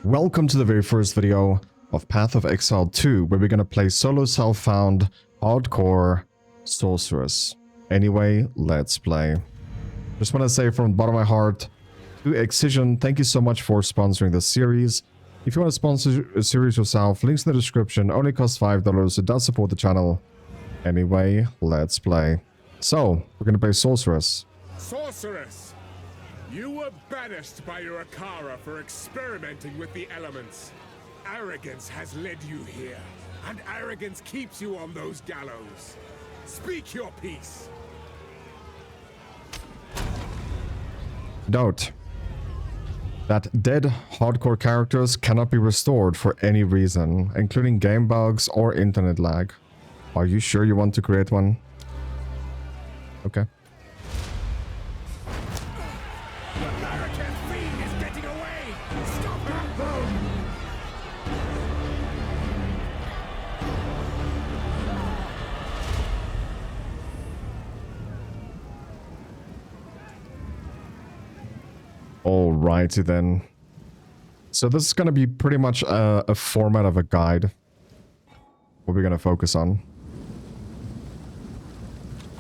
Welcome to the very first video of Path of Exile 2, where we're gonna play solo self-found hardcore Sorceress. Anyway, let's play. Just want to say from the bottom of my heart to Excision, thank you so much for sponsoring this series. If you want to sponsor a series yourself, links in the description, only cost $5, it does support the channel. Anyway, let's play. So, we're gonna play Sorceress. Sorceress! You were banished by your Akara for experimenting with the elements. Arrogance has led you here, and arrogance keeps you on those gallows. Speak your piece. Note that dead hardcore characters cannot be restored for any reason, including game bugs or internet lag. Are you sure you want to create one? Okay. The American fiend is getting away! Stop her! Alrighty then. So this is going to be pretty much a format of a guide. What we're going to focus on.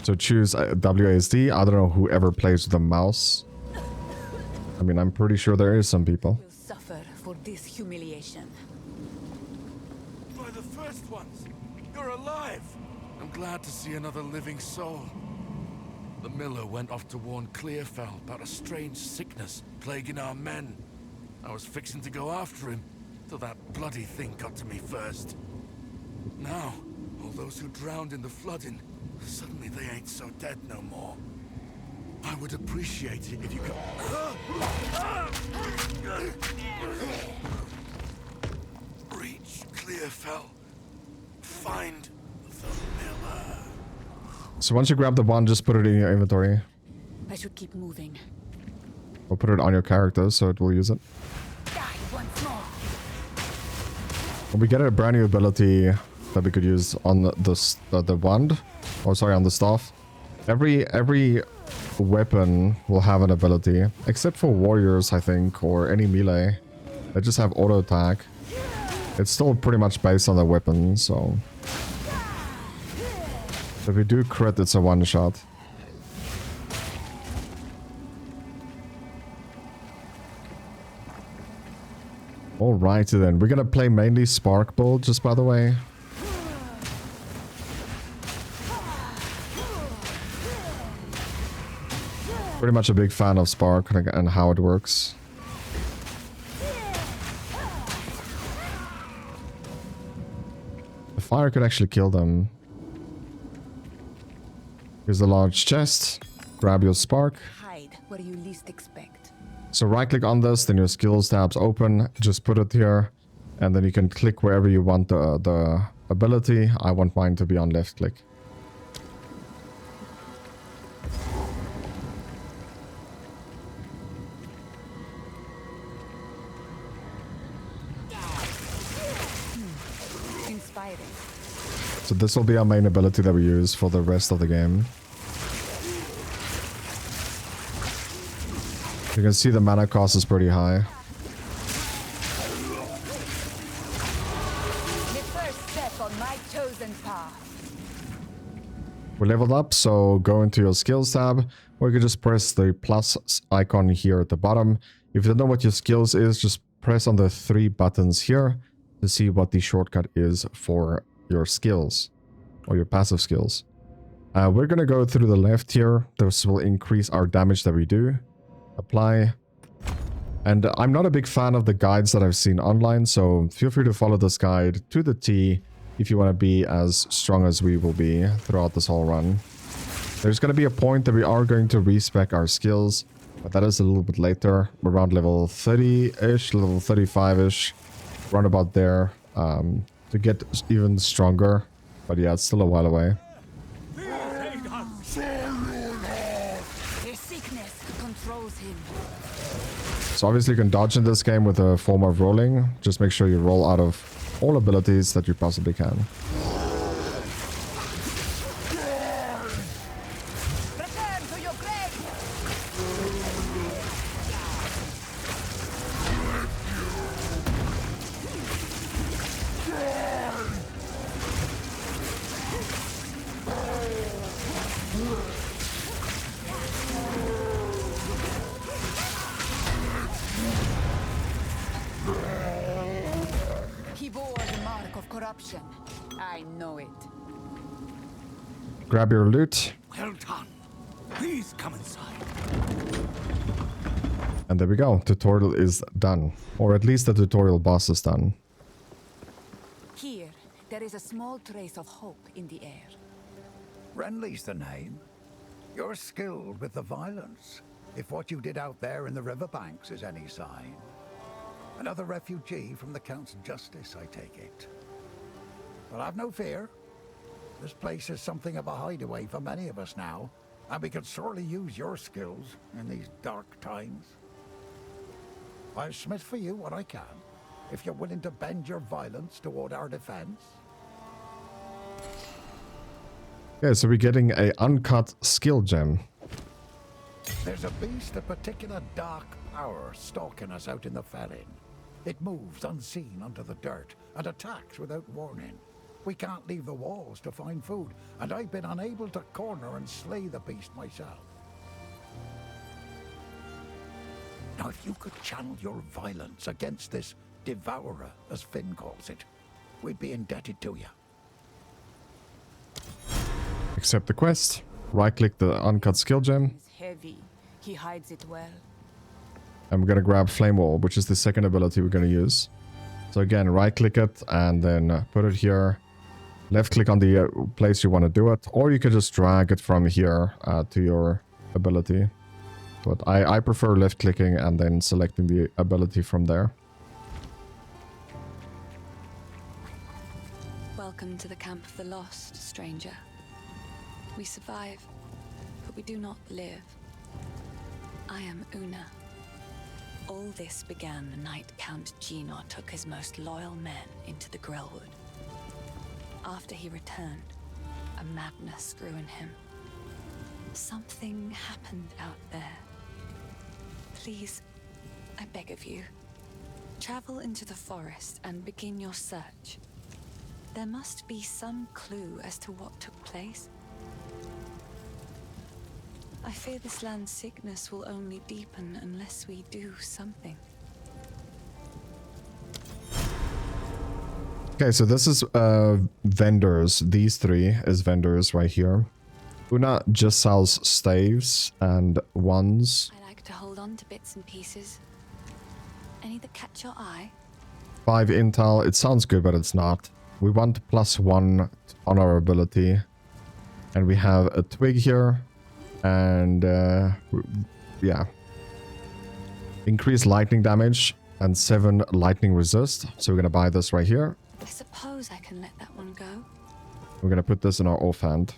So choose WASD. I don't know whoever plays with the mouse. I mean, I'm pretty sure there is some people. Will suffer for this humiliation. By the first ones, you're alive. I'm glad to see another living soul. The miller went off to warn Clearfell about a strange sickness plaguing our men. I was fixing to go after him, till that bloody thing got to me first. Now, all those who drowned in the flooding, suddenly they ain't so dead no more. I would appreciate it if you could... Reach Clearfell. Find the miller. So once you grab the wand, just put it in your inventory. I should keep moving. Or put it on your character so it will use it. Die once more. And we get a brand new ability that we could use on the wand. Or sorry, on the staff. Every weapon will have an ability. Except for warriors, I think, or any melee. They just have auto attack. It's still pretty much based on the weapon, so... If we do crit, it's a one-shot. Alrighty then. We're gonna play mainly Spark build, just by the way. Pretty much a big fan of Spark and how it works. The fire could actually kill them. Here's a large chest. Grab your Spark. Hide where you least expect. So right click on this, then your skills tabs open. Just put it here. And then you can click wherever you want the ability. I want mine to be on left click. Inspiring. So this will be our main ability that we use for the rest of the game. You can see the mana cost is pretty high. The first step on my chosen path. We're leveled up, so go into your skills tab, or you can just press the plus icon here at the bottom. If you don't know what your skills is, just press on the 3 buttons here to see what the shortcut is for your skills or your passive skills. We're going to go through the left here. This will increase our damage that we do. Apply. And I'm not a big fan of the guides that I've seen online, so feel free to follow this guide to the T if you want to be as strong as we will be throughout this whole run. There's going to be a point that we are going to respec our skills, but that is a little bit later, around level 30-ish, level 35-ish, round about there, to get even stronger. But yeah, it's still a while away. His sickness controls him. So obviously you can dodge in this game with a form of rolling. Just make sure you roll out of all abilities that you possibly can. Return to your grave. mark of corruption. I know it. Grab your loot. Well done. Please come inside. And there we go. Tutorial is done. Or at least the tutorial boss is done. Here, there is a small trace of hope in the air. Renly's the name. You're skilled with the violence, if what you did out there in the riverbanks is any sign. Another refugee from the Count's justice, I take it. But have no fear. This place is something of a hideaway for many of us now, and we could sorely use your skills in these dark times. I'll smith for you what I can, if you're willing to bend your violence toward our defense. Okay, so we're getting a uncut skill gem. There's a beast of particular dark power stalking us out in the felling. It moves unseen under the dirt and attacks without warning. We can't leave the walls to find food, and I've been unable to corner and slay the beast myself. Now, if you could channel your violence against this devourer, as Finn calls it, we'd be indebted to you. Accept the quest. Right-click the uncut skill gem. It's heavy. He hides it well. And we're going to grab Flame Wall, which is the second ability we're going to use. So again, right-click it and then put it here. Left-click on the place you want to do it. Or you could just drag it from here to your ability. But I prefer left-clicking and then selecting the ability from there. Welcome to the Camp of the Lost, stranger. We survive, but we do not live. I am Una. All this began the night Count Gino took his most loyal men into the Grellwood. After he returned, a madness grew in him. Something happened out there. Please, I beg of you, travel into the forest and begin your search. There must be some clue as to what took place. I fear this land's sickness will only deepen unless we do something. Okay, so this is vendors. These three is vendors right here. Una just sells staves and wands. I like to hold on to bits and pieces. Any that catch your eye? 5 intel. It sounds good, but it's not. We want +1 on our ability. And we have a twig here. And yeah. Increase lightning damage and 7 lightning resist. So we're going to buy this right here. I suppose I can let that one go. We're going to put this in our offhand.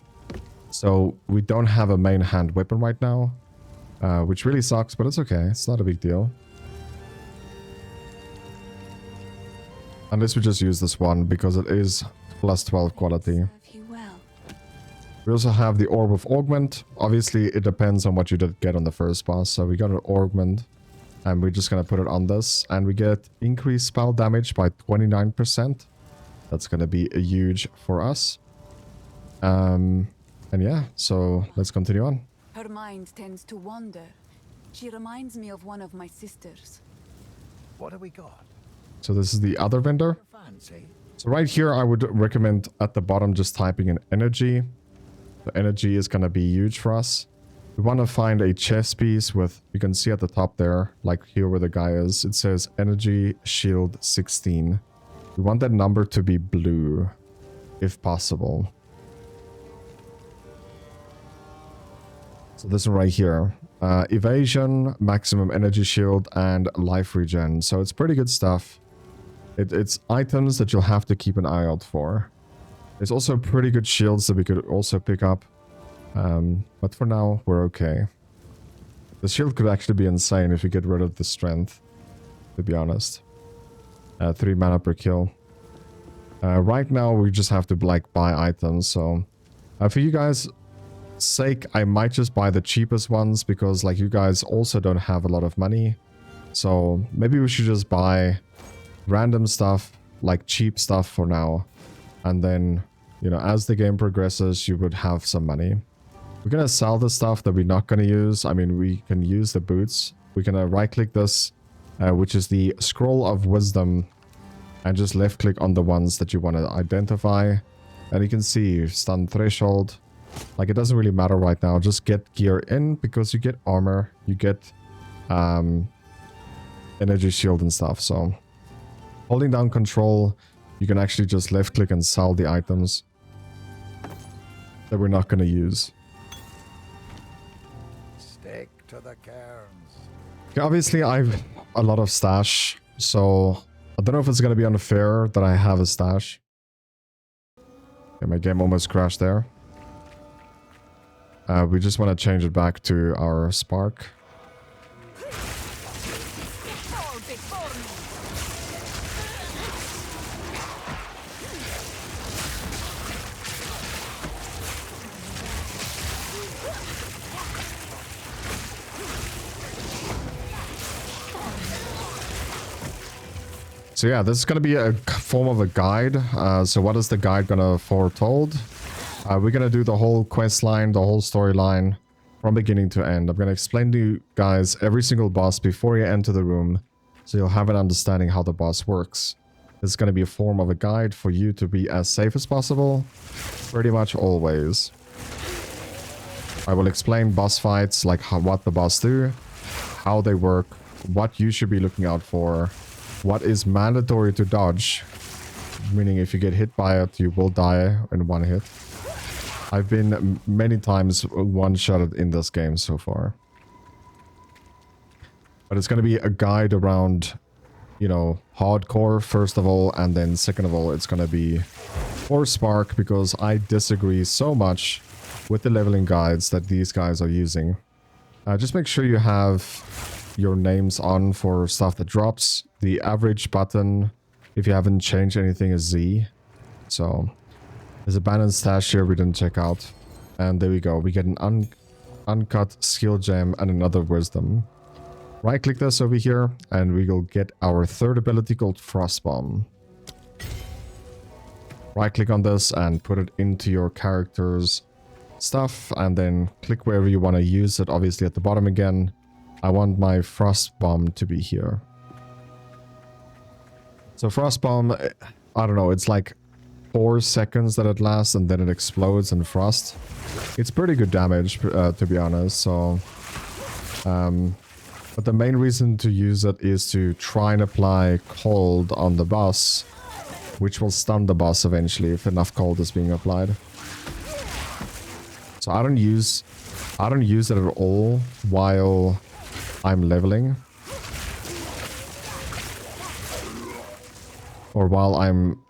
So we don't have a main hand weapon right now. Which really sucks, but it's okay. It's not a big deal. Unless we just use this one because it is +12 quality. Serve you well. We also have the Orb of Augment. Obviously, it depends on what you did get on the first boss. So we got an Augment. And we're just going to put it on this. And we get increased spell damage by 29%. That's going to be huge for us. And yeah, so let's continue on. Her mind tends to wander. She reminds me of one of my sisters. What have we got? So this is the other vendor. Fancy. So right here, I would recommend at the bottom just typing in energy. The energy is going to be huge for us. We want to find a chest piece with, you can see at the top there, like here where the guy is, it says energy shield 16. We want that number to be blue, if possible. So this one right here. Evasion, maximum energy shield, and life regen. So it's pretty good stuff. It's items that you'll have to keep an eye out for. There's also pretty good shields that we could also pick up. But for now, we're okay. The shield could actually be insane if you get rid of the strength, to be honest. 3 mana per kill. Right now, we just have to like buy items. So for you guys' sake, I might just buy the cheapest ones because like you guys also don't have a lot of money. So maybe we should just buy random stuff, like cheap stuff for now. And then, you know, as the game progresses, you would have some money. We're going to sell the stuff that we're not going to use. I mean, we can use the boots. We're going to right-click this, which is the Scroll of Wisdom. and just left click on the ones that you want to identify. And you can see stun threshold. Like, it doesn't really matter right now. Just get gear in because you get armor, you get energy shield and stuff. So holding down control, you can actually just left click and sell the items that we're not going to use. Stick to the cairns. Okay, obviously I've a lot of stash, so I don't know if it's going to be unfair that I have a stash. Okay, my game almost crashed there. We just want to change it back to our spark. So yeah, this is going to be a form of a guide. So what is the guide going to foretold? We're going to do the whole quest line, the whole storyline from beginning to end. I'm going to explain to you guys every single boss before you enter the room, so you'll have an understanding how the boss works. This is going to be a form of a guide for you to be as safe as possible, pretty much always. I will explain boss fights, like what the boss do, how they work, what you should be looking out for, what is mandatory to dodge, meaning if you get hit by it, you will die in one hit. I've been many times one-shotted in this game so far. But it's going to be a guide around, you know, hardcore first of all, and then second of all, it's going to be for Spark, because I disagree so much with the leveling guides that these guys are using. Just make sure you have your names on for stuff that drops. The average button, if you haven't changed anything, is Z. So there's a abandoned stash here we didn't check out. And there we go. We get an uncut skill gem and another wisdom. Right click this over here and we will get our third ability called Frost Bomb. Right click on this and put it into your character's stuff, and then click wherever you want to use it. Obviously at the bottom again. I want my Frost Bomb to be here. So Frost Bomb, I don't know, it's like 4 seconds that it lasts and then it explodes in frost. It's pretty good damage, to be honest. So, but the main reason to use it is to try and apply cold on the boss, which will stun the boss eventually if enough cold is being applied. So I don't use it at all while I'm leveling, or while I'm...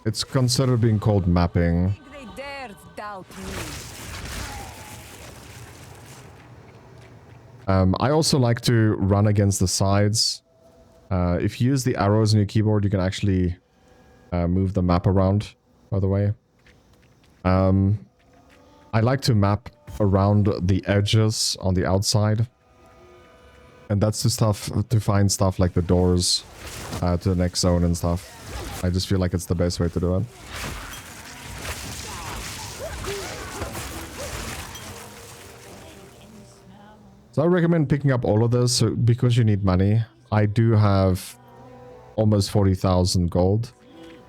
It's considered being called mapping. They dared doubt me. I also like to run against the sides. If you use the arrows on your keyboard, you can actually move the map around, by the way. I like to map around the edges on the outside. And that's to find stuff like the doors to the next zone and stuff. I just feel like it's the best way to do it. So I recommend picking up all of this because you need money. I do have almost 40,000 gold.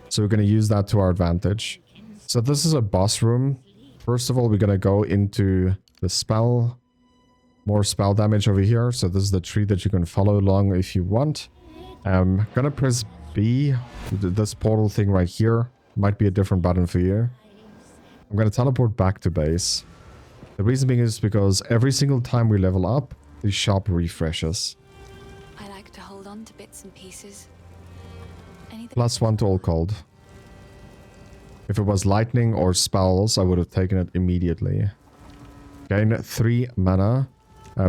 So we're going to use that to our advantage. So this is a boss room. First of all, we're going to go into the spell. More spell damage over here. So this is the tree that you can follow along if you want. I'm going to press B. This portal thing right here might be a different button for you. I'm going to teleport back to base. The reason being is because every single time we level up, the shop refreshes. I like to hold on to bits and pieces. Anything +1 to all cold. If it was lightning or spells, I would have taken it immediately. Gain 3 mana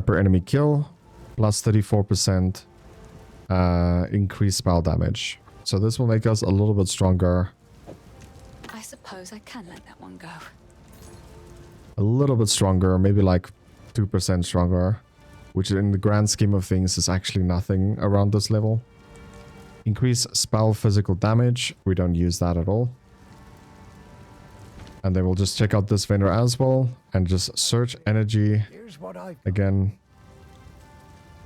per enemy kill, plus 34% increased spell damage. So this will make us a little bit stronger. I suppose I can let that one go. A little bit stronger, maybe like 2% stronger, which in the grand scheme of things is actually nothing around this level. Increase spell physical damage. We don't use that at all. And then we'll just check out this vendor as well and just search energy again.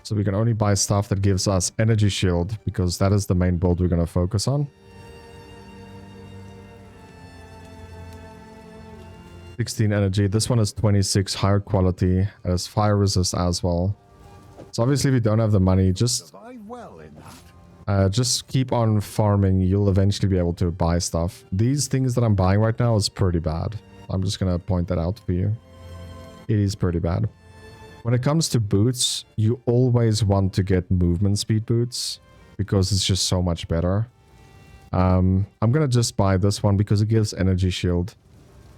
So we can only buy stuff that gives us energy shield, because that is the main build we're going to focus on. 16 energy. This one is 26 higher quality. It has fire resist as well. So obviously if you don't have the money, just Survive well in that. just keep on farming. You'll eventually be able to buy stuff. These things that I'm buying right now is pretty bad. I'm just gonna point that out for you. It is pretty bad. When it comes to boots, you always want to get movement speed boots because it's just so much better. I'm gonna just buy this one because it gives energy shield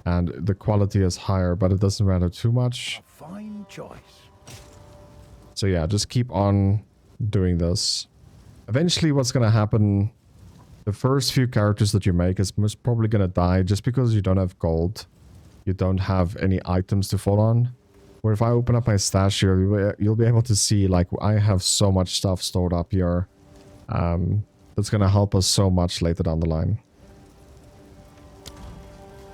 and the quality is higher, but it doesn't matter too much. A fine choice. So yeah, just keep on doing this. Eventually what's gonna happen, the first few characters that you make is most probably gonna die just because you don't have gold. You don't have any items to fall on. Where if I open up my stash here, you'll be able to see like I have so much stuff stored up here. That's gonna help us so much later down the line.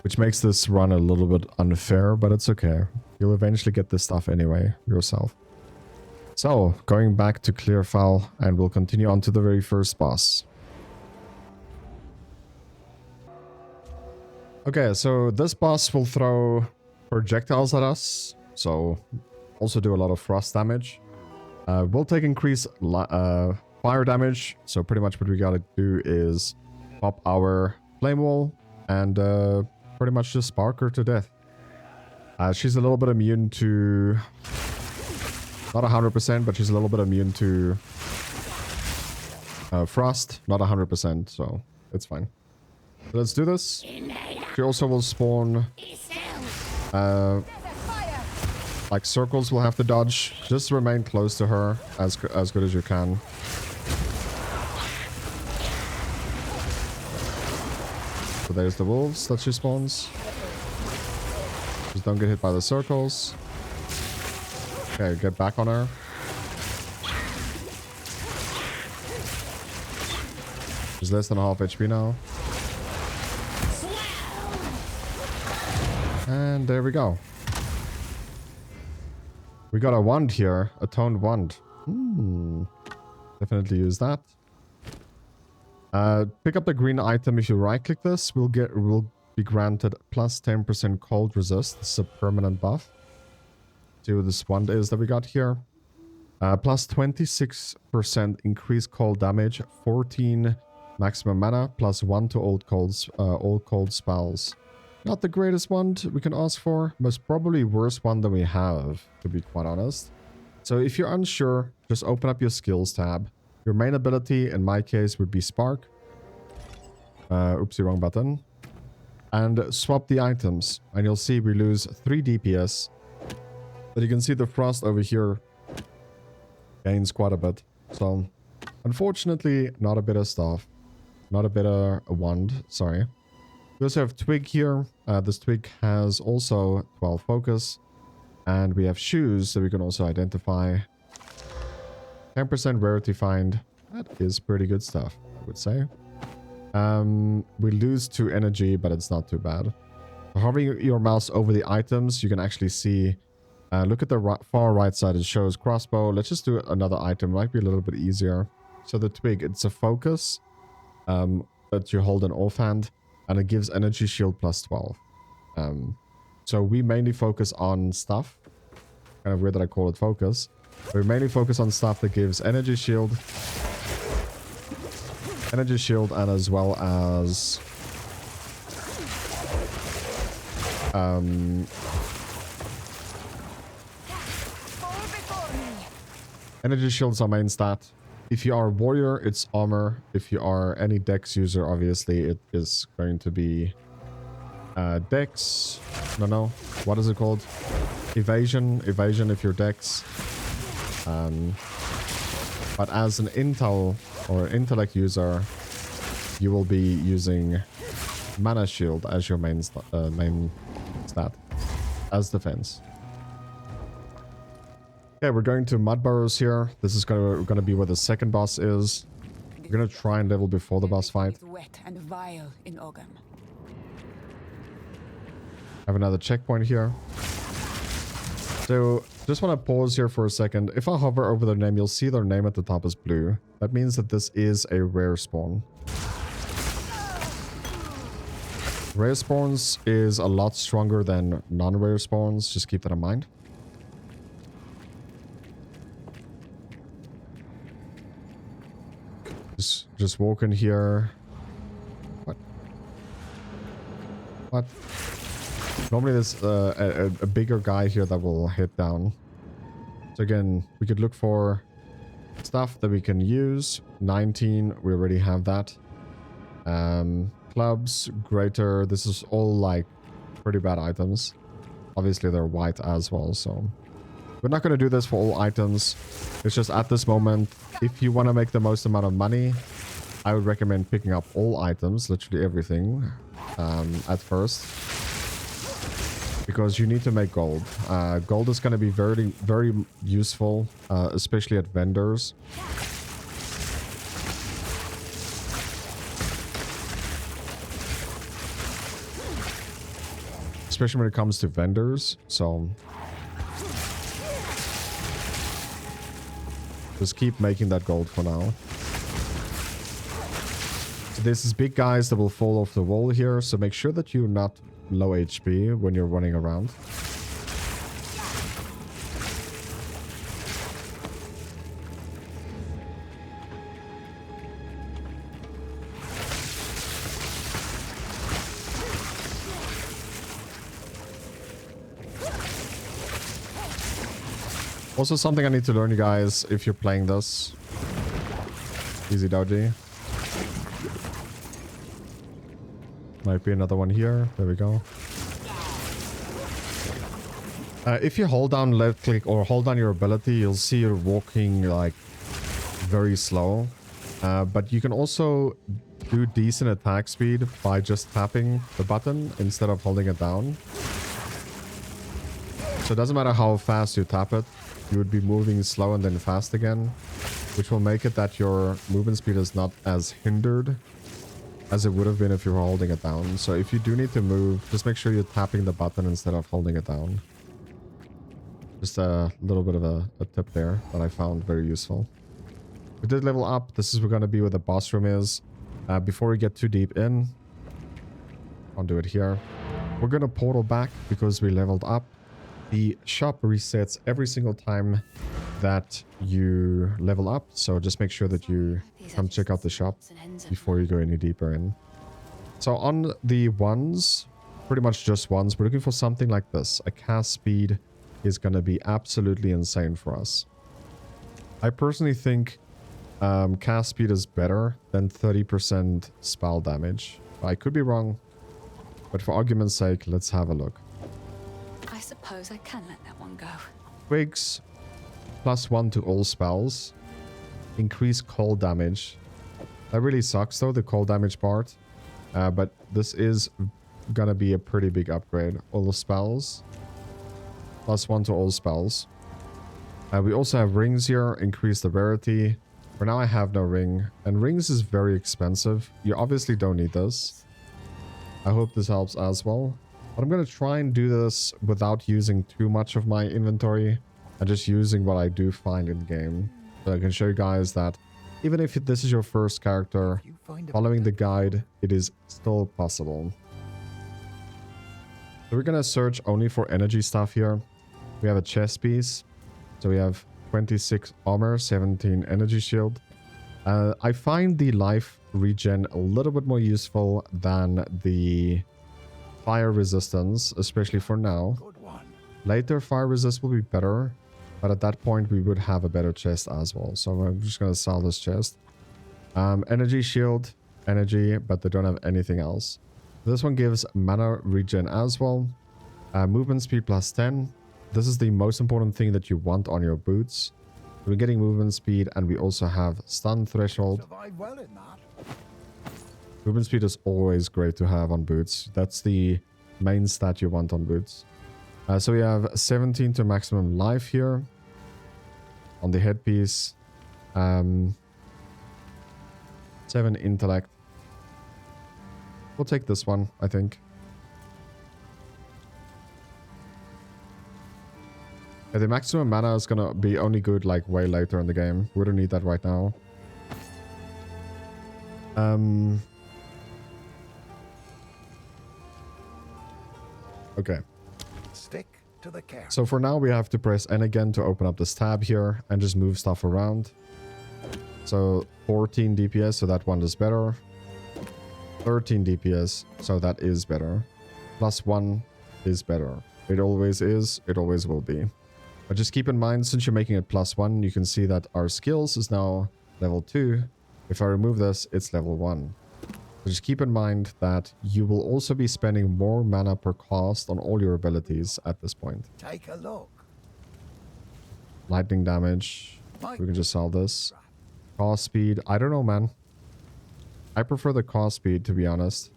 Which makes this run a little bit unfair, but it's okay. You'll eventually get this stuff anyway, yourself. So, going back to Clearfell, and we'll continue on to the very first boss. Okay, so this boss will throw projectiles at us. So, also do a lot of frost damage. We'll take increased fire damage. So pretty much what we gotta do is pop our flame wall and pretty much just spark her to death. She's a little bit immune to... Not 100%, but she's a little bit immune to frost. Not 100%, so it's fine. So let's do this. She also will spawn... like circles we'll have to dodge. Just remain close to her as good as you can. So there's the wolves that she spawns. Just don't get hit by the circles. Okay, get back on her. She's less than half HP now. And there we go. We got a wand here, a toned wand. Definitely use that. Pick up the green item. If you right click this, we'll be granted plus 10% cold resist. This is a permanent buff. See what this wand is that we got here. Plus 26% increased cold damage, 14 maximum mana, plus 1 to all cold spells. Not the greatest one we can ask for. Most probably worst one that we have, to be quite honest. So if you're unsure, just open up your skills tab. Your main ability, in my case, would be Spark. Oopsie, wrong button. And swap the items. And you'll see we lose 3 DPS. But you can see the frost over here gains quite a bit. So, unfortunately, not a better staff. Not a better wand, sorry. We also have Twig here. This Twig has also 12 focus. And we have shoes that we can also identify. 10% rarity find. That is pretty good stuff, I would say. We lose 2 energy, but it's not too bad. Hovering your mouse over the items, you can actually see... look at the far right side, it shows crossbow. Let's just do another item, might be a little bit easier. So the Twig, it's a focus that you hold in offhand. And it gives energy shield plus 12. So we mainly focus on stuff. Kind of weird that I call it focus. We mainly focus on stuff that gives energy shield. Energy shield and as well as... energy shield is our main stat. If you are a warrior, it's armor. If you are any dex user, obviously, it is going to be dex. No. What is it called? Evasion. Evasion if you're dex. But as an intel or intellect user, you will be using mana shield as your main stat. As defense. Okay, we're going to Mud Burrows here. This is gonna be where the second boss is. We're gonna try and level before the boss fight. Wet and vile in Ogam. Have another checkpoint here. So, just want to pause here for a second. If I hover over their name, you'll see their name at the top is blue. That means that this is a rare spawn. Rare spawns is a lot stronger than non-rare spawns. Just keep that in mind. Just walk in here. What? What? Normally there's a bigger guy here that will hit down. So again, we could look for stuff that we can use. 19, we already have that. Clubs, greater. This is all like pretty bad items. Obviously they're white as well, so we're not going to do this for all items. It's just at this moment, if you want to make the most amount of money, I would recommend picking up all items, literally everything, at first, because you need to make gold. Gold is going to be very, very useful, especially at vendors. Especially when it comes to vendors, so just keep making that gold for now. So this is big guys that will fall off the wall here, so make sure that you're not low HP when you're running around. Also something I need to learn, you guys, if you're playing this. Easy dodgy. Might be another one here. There we go. If you hold down left click or hold down your ability, you'll see you're walking like very slow. But you can also do decent attack speed by just tapping the button instead of holding it down. So it doesn't matter how fast you tap it. You would be moving slow and then fast again, which will make it that your movement speed is not as hindered as it would have been if you were holding it down. So if you do need to move, just make sure you're tapping the button instead of holding it down. Just a little bit of a tip there that I found very useful. We did level up. This is going to be where the boss room is. Before we get too deep in, I'll do it here. We're going to portal back because we leveled up. The shop resets every single time that you level up, so just make sure that you come check out the shop before you go any deeper in. So on the ones, pretty much just ones, we're looking for something like this. A cast speed is going to be absolutely insane for us. I personally think cast speed is better than 30% spell damage. I could be wrong, but for argument's sake, let's have a look. I suppose I can let that one go. Twigs, +1 to all spells. Increase cold damage. That really sucks though, the cold damage part. But this is gonna be a pretty big upgrade. All spells. +1 to all spells. We also have rings here. Increase the rarity. For now I have no ring. And rings is very expensive. You obviously don't need this. I hope this helps as well. But I'm going to try and do this without using too much of my inventory and just using what I do find in game. So I can show you guys that even if this is your first character, following the guide, it is still possible. So we're going to search only for energy stuff here. We have a chest piece. So we have 26 armor, 17 energy shield. I find the life regen a little bit more useful than the fire resistance, especially for now. Later, fire resist will be better, but at that point, we would have a better chest as well. So I'm just going to sell this chest. Energy shield, energy, but they don't have anything else. This one gives mana regen as well. Movement speed +10. This is the most important thing that you want on your boots. We're getting movement speed, and we also have stun threshold. Movement speed is always great to have on boots. That's the main stat you want on boots. So we have 17 to maximum life here. On the headpiece. 7 intellect. We'll take this one, I think. Yeah, the maximum mana is gonna be only good like way later in the game. We don't need that right now. Okay. Stick to the care. So for now, we have to press N again to open up this tab here and just move stuff around. So 14 DPS, so that one is better. 13 DPS, so that is better. +1 is better. It always is, it always will be. But just keep in mind, since you're making it +1, you can see that our skills is now level 2. If I remove this, it's level 1. So just keep in mind that you will also be spending more mana per cast on all your abilities at this point. Take a look. Lightning damage. We can just sell this. Cast speed. I don't know, man. I prefer the cast speed, to be honest.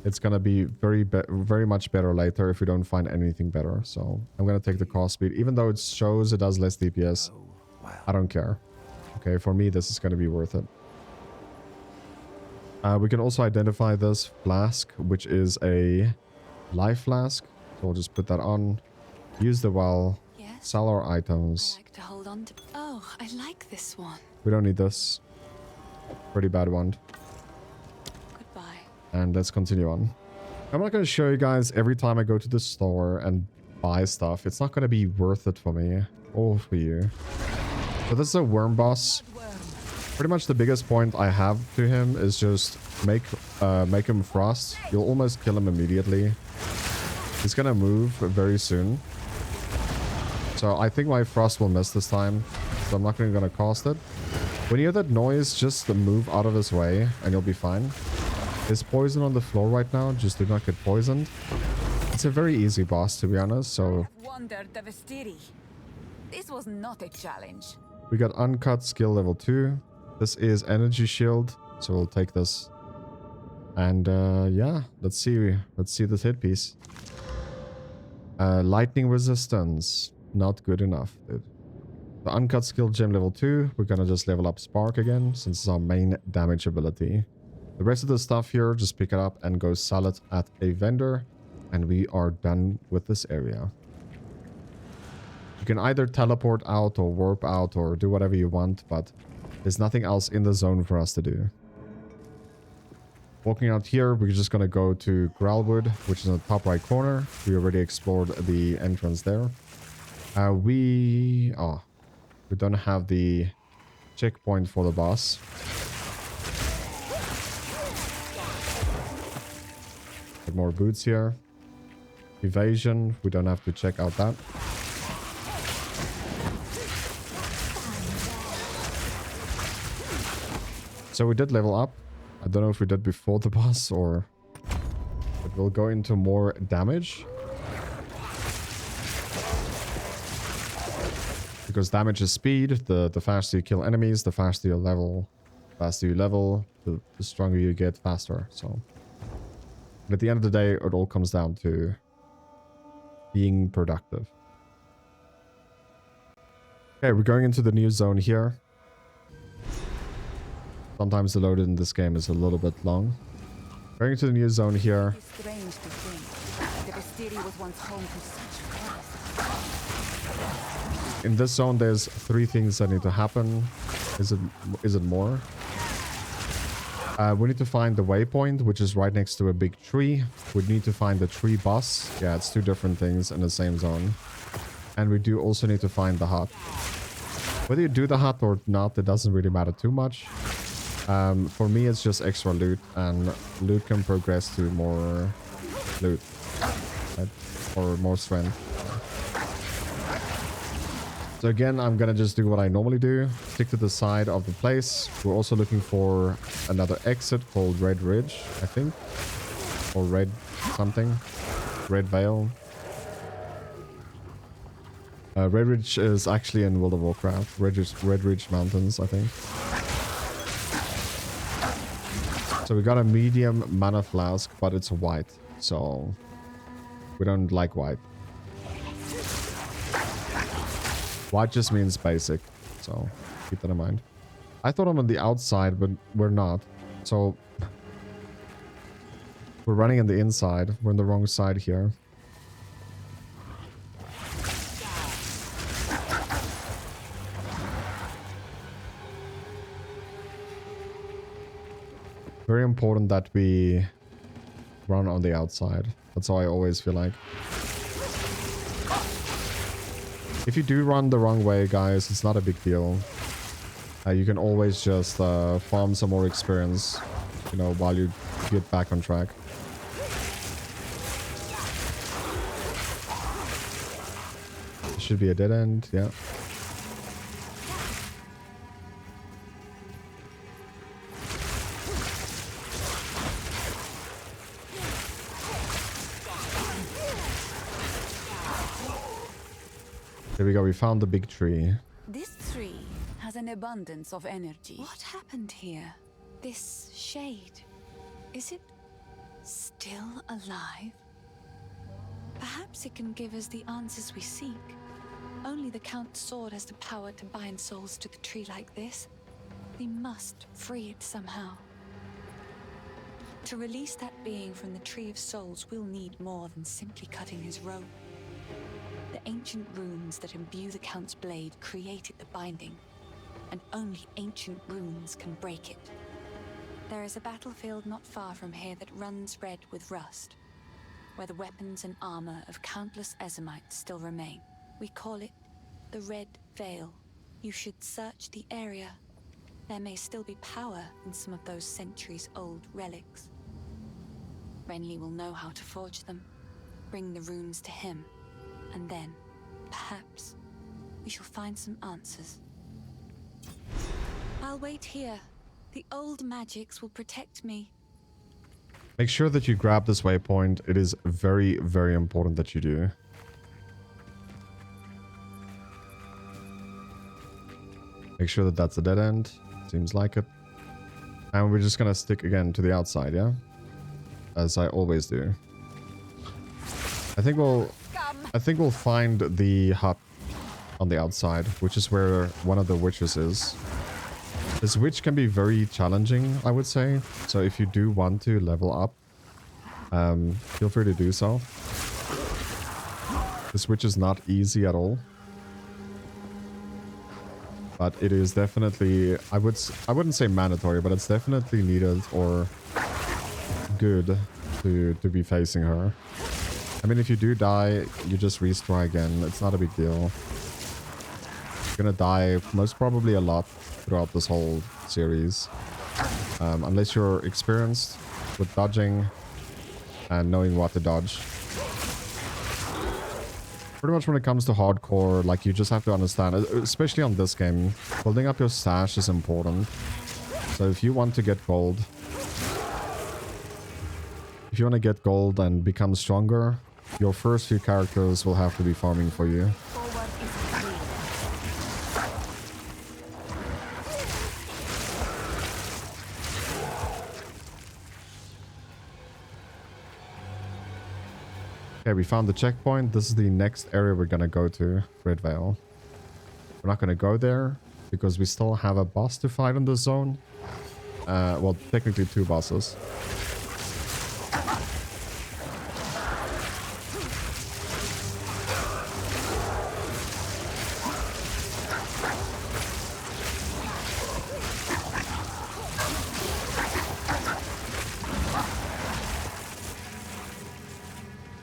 It's gonna be very much better later if we don't find anything better. So I'm gonna take the cast speed. Even though it shows it does less DPS, I don't care. Okay, for me, this is gonna be worth it. We can also identify this flask, which is a life flask. So we'll just put that on. Use the well. Yes. Sell our items. I like to hold on to. Oh, I like this one. We don't need this. Pretty bad one. Goodbye. And let's continue on. I'm not going to show you guys every time I go to the store and buy stuff. It's not going to be worth it for me or for you. So this is a worm boss. Pretty much the biggest point I have to him is just make him frost. You'll almost kill him immediately. He's going to move very soon. So I think my frost will miss this time. So I'm not going to cast it. When you hear that noise, just move out of his way and you'll be fine. There's poison on the floor right now. Just do not get poisoned. It's a very easy boss, to be honest. So This was not a challenge. we got uncut skill level 2. This is energy shield. So we'll take this. And yeah, let's see this hit piece. Lightning resistance. Not good enough, dude. The uncut skill gem level 2. We're gonna just level up Spark again, since it's our main damage ability. The rest of the stuff here, just pick it up and go sell it at a vendor. And we are done with this area. You can either teleport out or warp out or do whatever you want, but there's nothing else in the zone for us to do. Walking out here, we're just gonna go to Growlwood, which is in the top right corner. We already explored the entrance there. We don't have the checkpoint for the boss. Get more boots here. Evasion, we don't have to check out that. So we did level up. I don't know if we did before the boss or it will go into more damage. Because damage is speed, the faster you kill enemies, the faster you level. The stronger you get faster. So at the end of the day, it all comes down to being productive. Okay, we're going into the new zone here. Sometimes the load in this game is a little bit long. Going into the new zone here. It's strange to think. The Vistiri was once home to such forest. In this zone, there's 3 things that need to happen. Is it more? We need to find the waypoint, which is right next to a big tree. We need to find the tree boss. Yeah, it's 2 different things in the same zone. And we do also need to find the hut. Whether you do the hut or not, it doesn't really matter too much. For me, it's just extra loot, and loot can progress to more loot, right? Or more strength. So again, I'm gonna just do what I normally do. Stick to the side of the place. We're also looking for another exit called Red Ridge, I think. Or Red something. Red Vale. Red Ridge is actually in World of Warcraft. Red Ridge Mountains, I think. So we got a medium mana flask, but it's white. So we don't like white. White just means basic. So keep that in mind. I thought I'm on the outside, but we're not. So we're running on the inside. We're on the wrong side here. Very important that we run on the outside. That's how I always feel like. If you do run the wrong way, guys, it's not a big deal. You can always just farm some more experience, you know, while you get back on track. It should be a dead end, yeah. There we go, we found the big tree. This tree has an abundance of energy. What happened here? This shade, is it still alive? Perhaps it can give us the answers we seek. Only the Count's sword has the power to bind souls to the tree like this. We must free it somehow. To release that being from the Tree of Souls, we'll need more than simply cutting his robe. The ancient runes that imbue the Count's blade created the binding, and only ancient runes can break it. There is a battlefield not far from here that runs red with rust, where the weapons and armor of countless Ezamites still remain. We call it the Red Veil. You should search the area. There may still be power in some of those centuries-old relics. Renly will know how to forge them, bring the runes to him, and then, perhaps, we shall find some answers. I'll wait here. The old magics will protect me. Make sure that you grab this waypoint. It is very, very important that you do. Make sure that that's a dead end. Seems like it. And we're just gonna stick again to the outside, yeah? As I always do. I think we'll find the hut on the outside, which is where one of the witches is. This witch can be very challenging, I would say. So if you do want to level up, feel free to do so. This witch is not easy at all. But it is definitely, I wouldn't say mandatory, but it's definitely needed or good to be facing her. I mean, if you do die, you just restore again. It's not a big deal. You're gonna die most probably a lot throughout this whole series. Unless you're experienced with dodging and knowing what to dodge. Pretty much when it comes to hardcore, like, you just have to understand, especially on this game, building up your stash is important. So if you want to get gold, if you want to get gold and become stronger, your first few characters will have to be farming for you. Forward is clear. Okay, we found the checkpoint. This is the next area we're gonna go to, Red Veil. We're not gonna go there because we still have a boss to fight in this zone. Well, technically 2 bosses.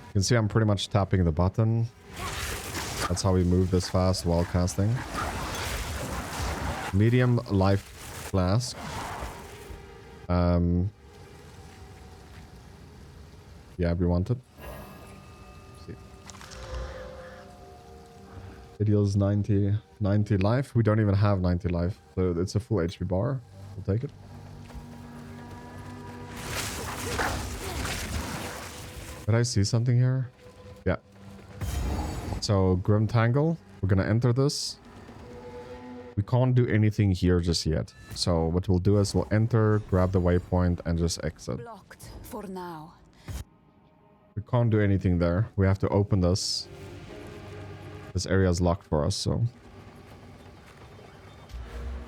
You can see I'm pretty much tapping the button. That's how we move this fast while casting. Medium life flask. Yeah, we want it. Let's see. It deals 90 life. We don't even have 90 life, so it's a full HP bar. We'll take it. Did I see something here? Yeah. So, Grim Tangle. We're gonna enter this. We can't do anything here just yet. So, what we'll do is we'll enter, grab the waypoint, and just exit. Blocked for now. We can't do anything there. We have to open this. This area is locked for us, so.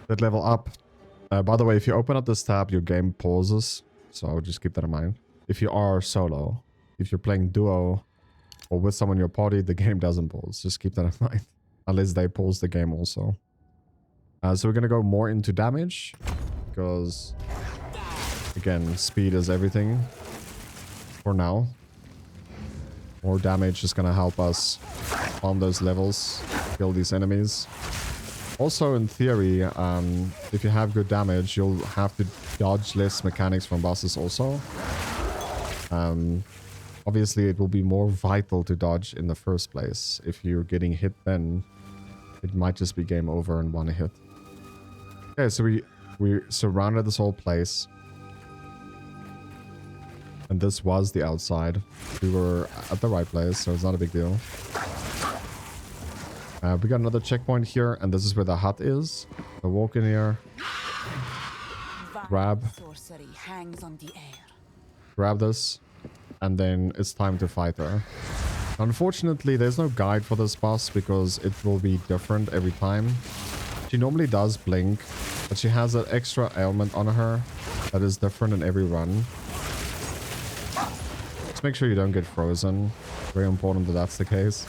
That level up. By the way, if you open up this tab, your game pauses. So, I would just keep that in mind. If you are solo. If you're playing duo or with someone in your party, the game doesn't pause. Just keep that in mind. Unless they pause the game also. So we're going to go more into damage. Because, again, speed is everything for now. More damage is gonna help us on those levels, kill these enemies. Also, in theory, if you have good damage, you'll have to dodge less mechanics from bosses also. Obviously, it will be more vital to dodge in the first place. If you're getting hit, then it might just be game over in one hit. Okay, so we surrounded this whole place. And this was the outside. We were at the right place, so it's not a big deal. We got another checkpoint here, and this is where the hut is. So walk in here. Grab. Sorcery hangs on the air. Grab this. And then it's time to fight her. Unfortunately, there's no guide for this boss because it will be different every time. She normally does blink, but she has an extra ailment on her that is different in every run. Just make sure you don't get frozen. Very important that that's the case.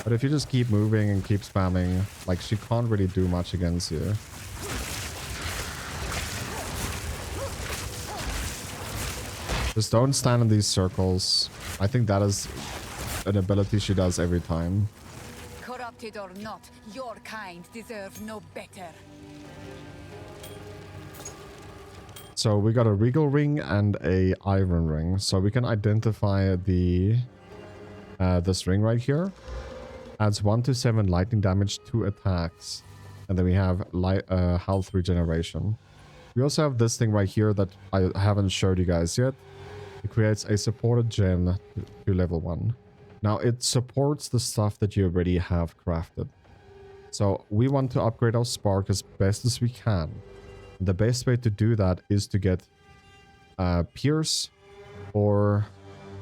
But if you just keep moving and keep spamming, like, she can't really do much against you. Just don't stand in these circles. I think that is an ability she does every time. Corrupted or not, your kind deserve no better. So we got a regal ring and a iron ring. So we can identify the this ring right here. Adds 1 to 7 lightning damage to attacks. And then we have health regeneration. We also have this thing right here that I haven't showed you guys yet. It creates a supported gem to level 1. Now it supports the stuff that you already have crafted. So we want to upgrade our spark as best as we can. The best way to do that is to get Pierce, or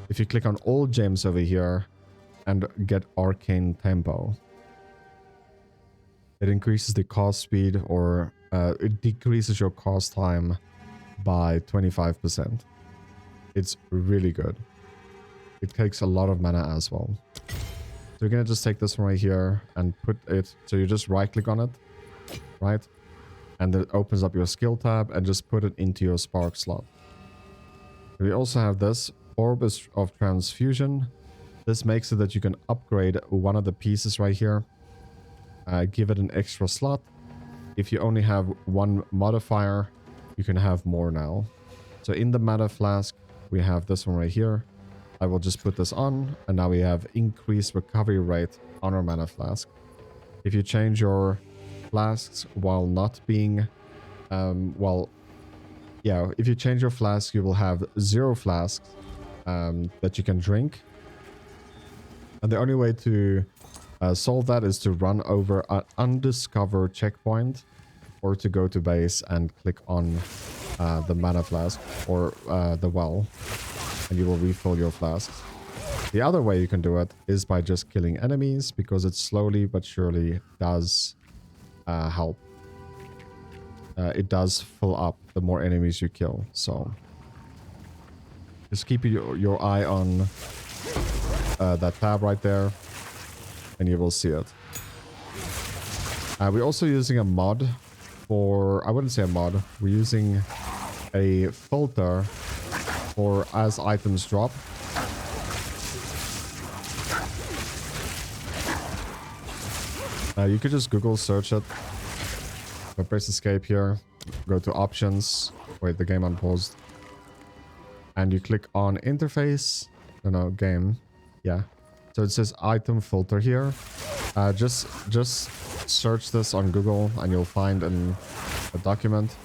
if you click on all gems over here and get Arcane Tempo. It increases the cast speed, or it decreases your cast time by 25%. It's really good. It takes a lot of mana as well. So you're gonna just take this one right here and put it, so you just right click on it, right? And it opens up your skill tab and just put it into your spark slot. We also have this Orb of Transfusion. This makes it that you can upgrade one of the pieces right here. Give it an extra slot. If you only have one modifier, you can have more now. So in the mana flask, we have this one right here. I will just put this on, and now we have increased recovery rate on our mana flask. If you change your flasks while not being, if you change your flask, you will have 0 flasks that you can drink. And the only way to solve that is to run over an undiscovered checkpoint, or to go to base and click on the mana flask or the well, and you will refill your flasks. The other way you can do it is by just killing enemies, because it slowly but surely does help. It does fill up the more enemies you kill. So just keep your eye on that tab right there, and you will see it. We're also using a mod for, I wouldn't say a mod, we're using a filter for as items drop. You could just Google search it. Press escape here, go to options, wait, the game unpaused, and you click on interface, game, yeah. So it says item filter here. Just search this on Google and you'll find a document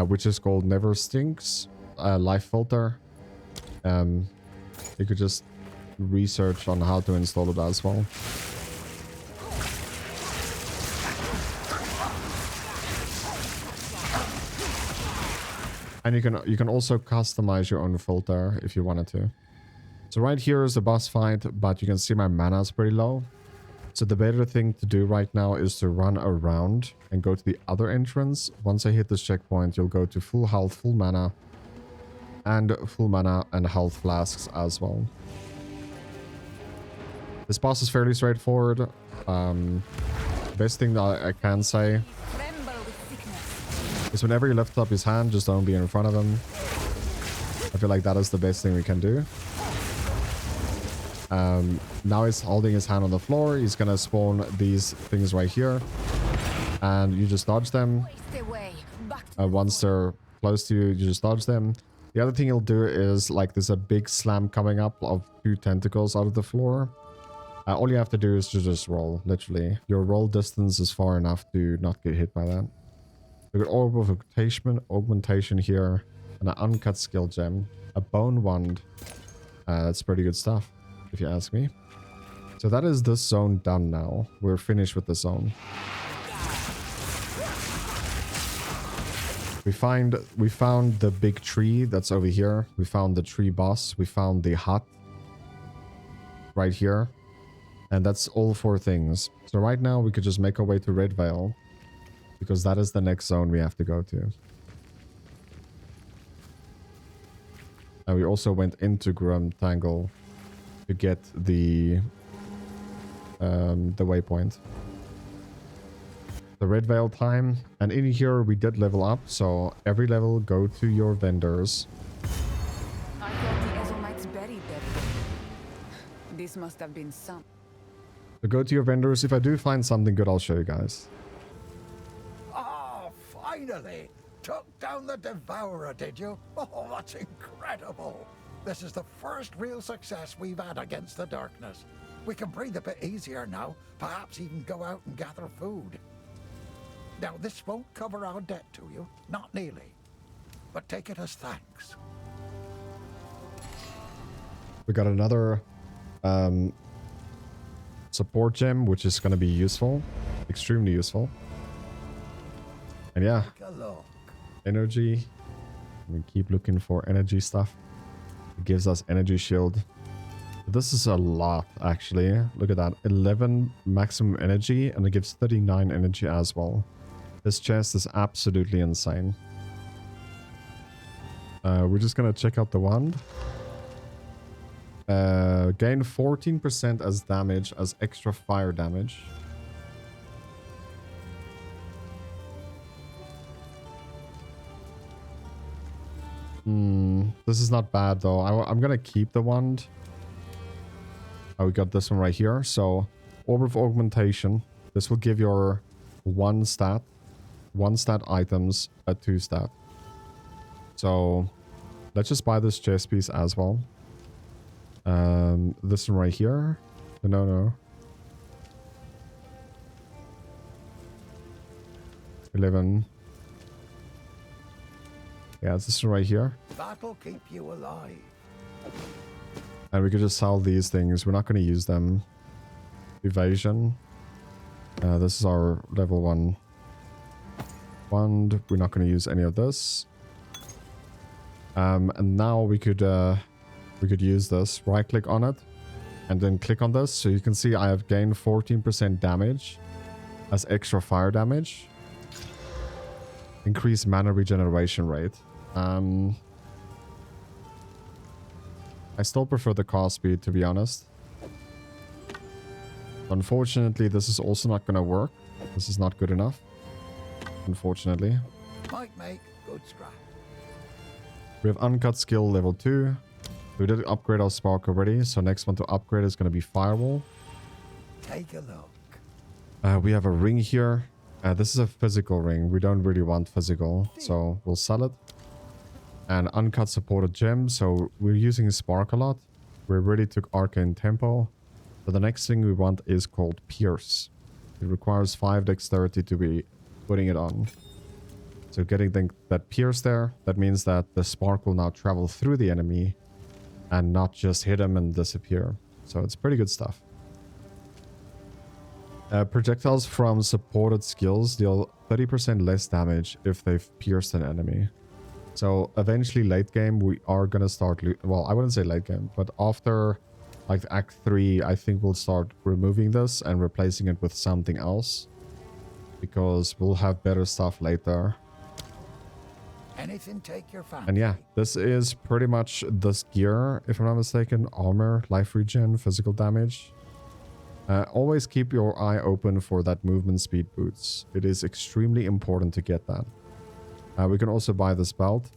which is called Never Stinks Life Filter. You could just research on how to install it as well. And you can also customize your own filter if you wanted to. So right here is the boss fight, but you can see my mana is pretty low. So the better thing to do right now is to run around and go to the other entrance. Once I hit this checkpoint, you'll go to full health, full mana and health flasks as well. This boss is fairly straightforward. Best thing that I can say is whenever he lifts up his hand, just don't be in front of him. I feel like that is the best thing we can do. Now he's holding his hand on the floor. He's gonna spawn these things right here. And you just dodge them. Once they're close to you, you just dodge them. The other thing he'll do is, like, there's a big slam coming up of 2 tentacles out of the floor. All you have to do is to just roll, literally. Your roll distance is far enough to not get hit by that. We've got orb of augmentation here, and an uncut skill gem, a bone wand. That's pretty good stuff, if you ask me. So that is this zone done now. We're finished with the zone. We found the big tree that's over here. We found the tree boss. We found the hut right here. And that's all 4 things. So right now we could just make our way to Red Veil, because that is the next zone we have to go to. And we also went into Grum Tangle to get the waypoint. The Red Veil time. And in here we did level up, so every level go to your vendors. I thought the Ezelmites buried them. This must have been some. So go to your vendors. If I do find something good, I'll show you guys. Oh, finally! Took down the Devourer, did you? Oh, that's incredible! This is the first real success we've had against the darkness. We can breathe a bit easier now, perhaps even go out and gather food. Now, this won't cover our debt to you, not nearly, but take it as thanks. We got another support gem, which is going to be useful, extremely useful. And yeah, Take a look. energy. We keep looking for energy stuff. It gives us energy shield. This is a lot, actually. Look at that. 11 maximum energy, and it gives 39 energy as well. This chest is absolutely insane. We're just gonna check out the wand. Gain 14% as damage, as extra fire damage. This is not bad though. I'm gonna keep the wand. Oh, we got this one right here. So, Orb of Augmentation. This will give your 1 stat items a 2 stat. So, let's just buy this chest piece as well. This one right here. No. 11. Yeah, it's this one right here. That'll keep you alive. And we could just sell these things. We're not going to use them. Evasion. This is our level 1 wand. We're not going to use any of this. And now we could use this. Right click on it. And then click on this. So you can see I have gained 14% damage as extra fire damage. Increase mana regeneration rate. I still prefer the cast speed, to be honest. Unfortunately, this is also not going to work. This is not good enough. Unfortunately. Might make good scrap. We have uncut skill level 2. We did upgrade our spark already, so next one to upgrade is going to be Firewall. Take a look. We have a ring here. This is a physical ring. We don't really want physical, so we'll sell it. And uncut supported gem, so we're using spark a lot. We really took arcane tempo. So the next thing we want is called Pierce. It requires 5 dexterity to be putting it on. So getting that Pierce there, that means that the spark will now travel through the enemy and not just hit him and disappear. So it's pretty good stuff. Projectiles from supported skills deal 30% less damage if they've pierced an enemy. So eventually late game we are going to start... Well, I wouldn't say late game, but after like Act 3, I think we'll start removing this and replacing it with something else. Because we'll have better stuff later. Anything take your fancy. And yeah, this is pretty much this gear, if I'm not mistaken. Armor, life regen, physical damage. Always keep your eye open for that movement speed boots. It is extremely important to get that. We can also buy this belt.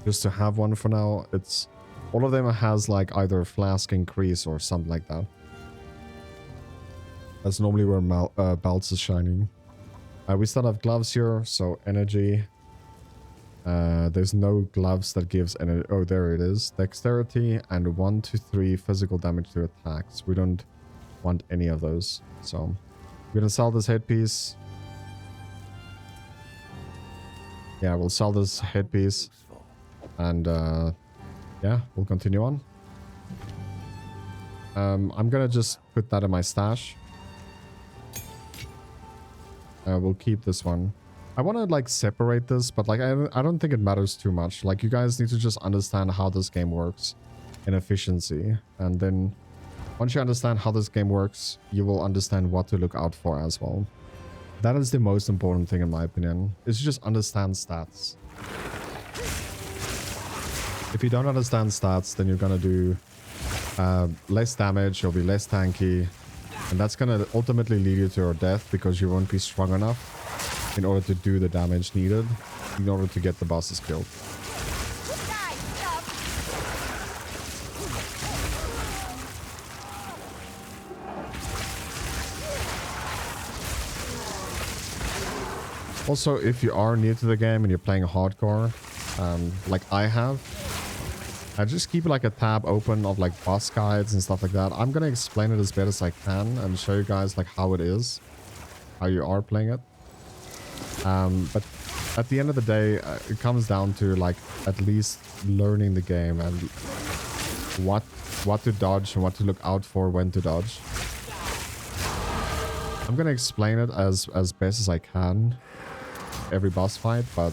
Just to have one for now. It's all of them has like either a flask increase or something like that. That's normally where belts is shining. We still have gloves here, so energy. There's no gloves that gives energy. Oh, there it is. Dexterity and 1 to 3 physical damage to attacks. We don't want any of those. So we're gonna sell this headpiece. Yeah, we'll sell this headpiece. And yeah, we'll continue on. I'm gonna just put that in my stash. We'll keep this one. I want to like separate this, but like I don't think it matters too much. Like you guys need to just understand how this game works in efficiency, and then once you understand how this game works, you will understand what to look out for as well. That is the most important thing in my opinion, is just understand stats. If you don't understand stats, then you're gonna do less damage, you'll be less tanky, and that's gonna ultimately lead you to your death because you won't be strong enough in order to do the damage needed in order to get the bosses killed. Also, if you are new to the game and you're playing hardcore, like I have, I just keep like a tab open of like boss guides and stuff like that. I'm gonna explain it as best as I can and show you guys like how it is, how you are playing it. But at the end of the day, it comes down to like at least learning the game and what to dodge and what to look out for when to dodge. I'm gonna explain it as best as I can every boss fight, but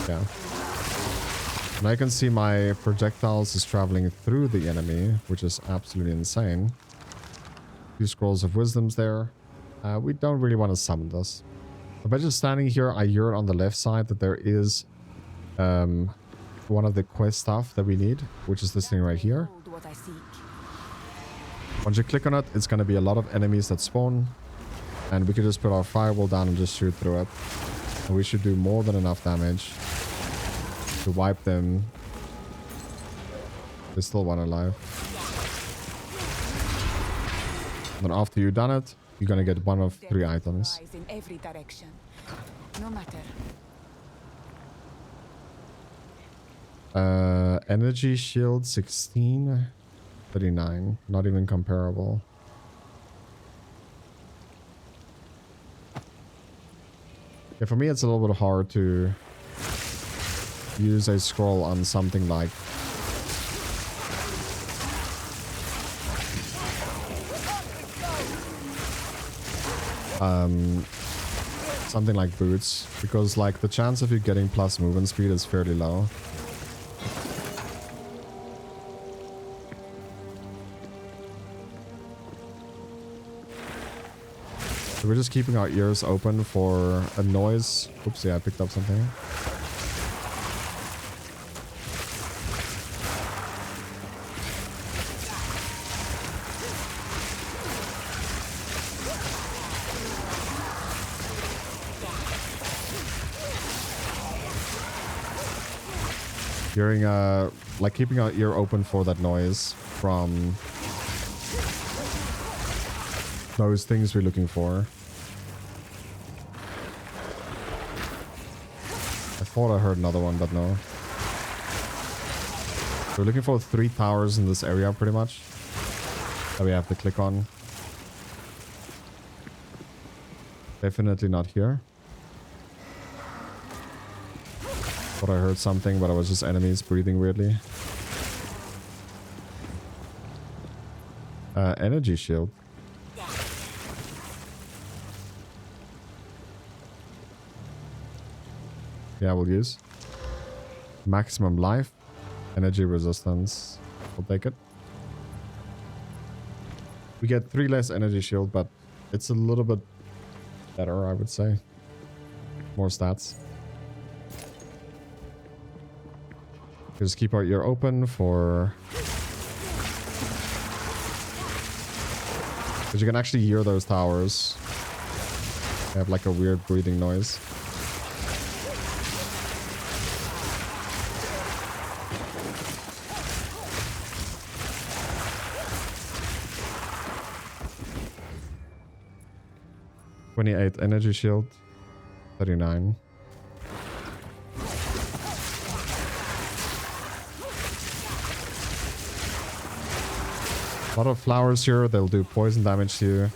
yeah. Now you can see my projectiles is traveling through the enemy, which is absolutely insane. 2 scrolls of wisdoms there. We don't really want to summon this. By just standing here, I hear on the left side that there is one of the quest stuff that we need, which is this thing right here. Once you click on it, it's going to be a lot of enemies that spawn, and we can just put our firewall down and just shoot through it. And we should do more than enough damage to wipe them. There's still one alive. And then after you've done it, you're gonna get one of 3 items. In every direction. No matter. Energy shield 16, 39. Not even comparable. Yeah, for me it's a little bit hard to use a scroll on something like something like boots, because like the chance of you getting plus movement speed is fairly low. So we're just keeping our ears open for a noise. Oops, yeah, I picked up something. Hearing, like keeping our ear open for that noise from those things we're looking for. I thought I heard another one, but no. We're looking for 3 towers in this area, pretty much, that we have to click on. Definitely not here. Thought I heard something, but it was just enemies breathing weirdly. Energy shield. Yeah, we'll use. Maximum life. Energy resistance. We'll take it. We get 3 less energy shield, but it's a little bit better, I would say. More stats. Just keep our ear open for... because you can actually hear those towers. They have like a weird breathing noise. 28 energy shield. 39. A lot of flowers here. They'll do poison damage to you.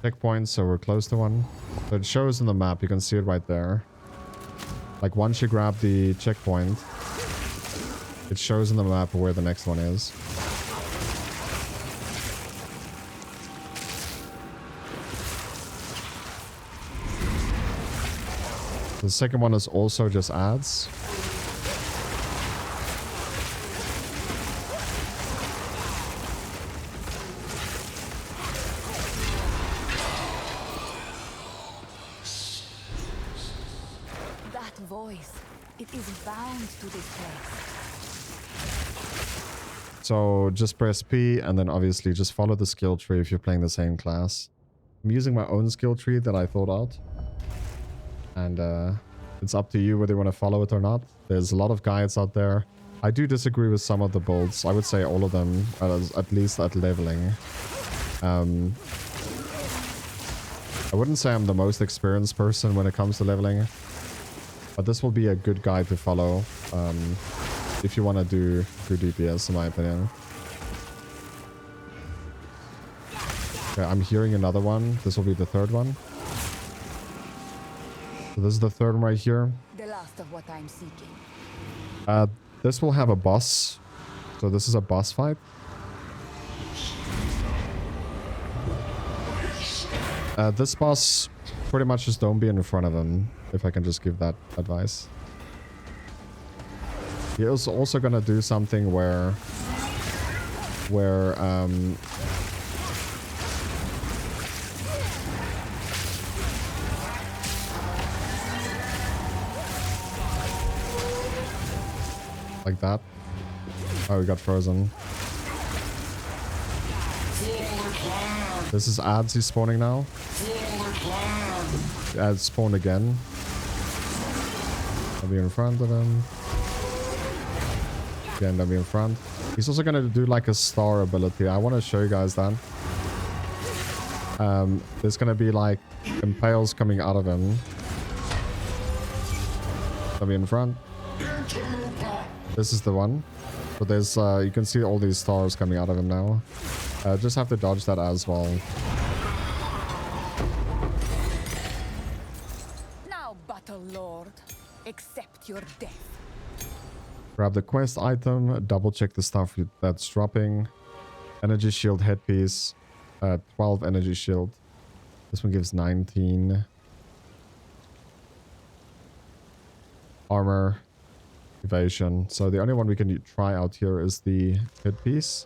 Checkpoint, so we're close to one. So it shows on the map. You can see it right there. Like once you grab the checkpoint, it shows on the map where the next one is. The second one is also just ads. That voice, it is bound to this place. So just press P and then obviously just follow the skill tree if you're playing the same class. I'm using my own skill tree that I thought out. And it's up to you whether you want to follow it or not. There's a lot of guides out there. I do disagree with some of the builds. I would say all of them, at least at leveling. I wouldn't say I'm the most experienced person when it comes to leveling. But this will be a good guide to follow if you want to do DPS, in my opinion. Okay, I'm hearing another one. This will be the third one. So this is the third one right here. The last of what I'm seeking. This will have a boss. So this is a boss fight. This boss, pretty much just don't be in front of him, if I can just give that advice. He is also gonna do something where like that. Oh, we got frozen. This is ads he's spawning now. Ads spawned again. I'll be in front of him. Again, I'll be in front. He's also gonna do like a star ability. I want to show you guys that. There's gonna be like impales coming out of him. I'll be in front. This is the one. So there's you can see all these stars coming out of him now. Just have to dodge that as well. Now, Battle Lord, accept your death. Grab the quest item, double check the stuff that's dropping. Energy shield headpiece, 12 energy shield. This one gives 19. Armor, evasion. So the only one we can try out here is the headpiece.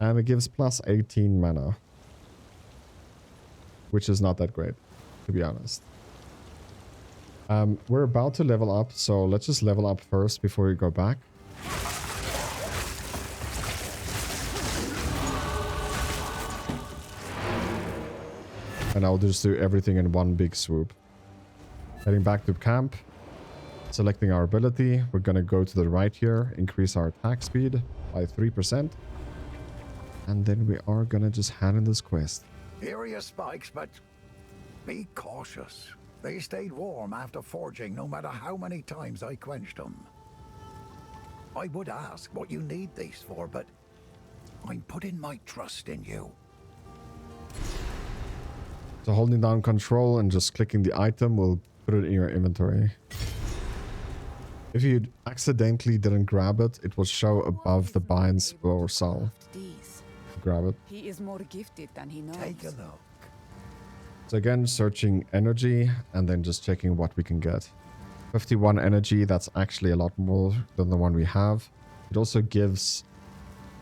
And it gives plus 18 mana. Which is not that great, to be honest. We're about to level up, so let's just level up first before we go back. And I'll just do everything in one big swoop. Heading back to camp. Selecting our ability. We're going to go to the right here. Increase our attack speed by 3%. And then we are going to just hand in this quest. Here are your spikes, but be cautious. They stayed warm after forging no matter how many times I quenched them. I would ask what you need these for, but I'm putting my trust in you. So holding down control and just clicking the item will put it in your inventory. If you accidentally didn't grab it, it will show above the binds or sell. Grab it. He is more gifted than he knows. Take a look. So again, searching energy and then just checking what we can get. 51 energy, that's actually a lot more than the one we have. It also gives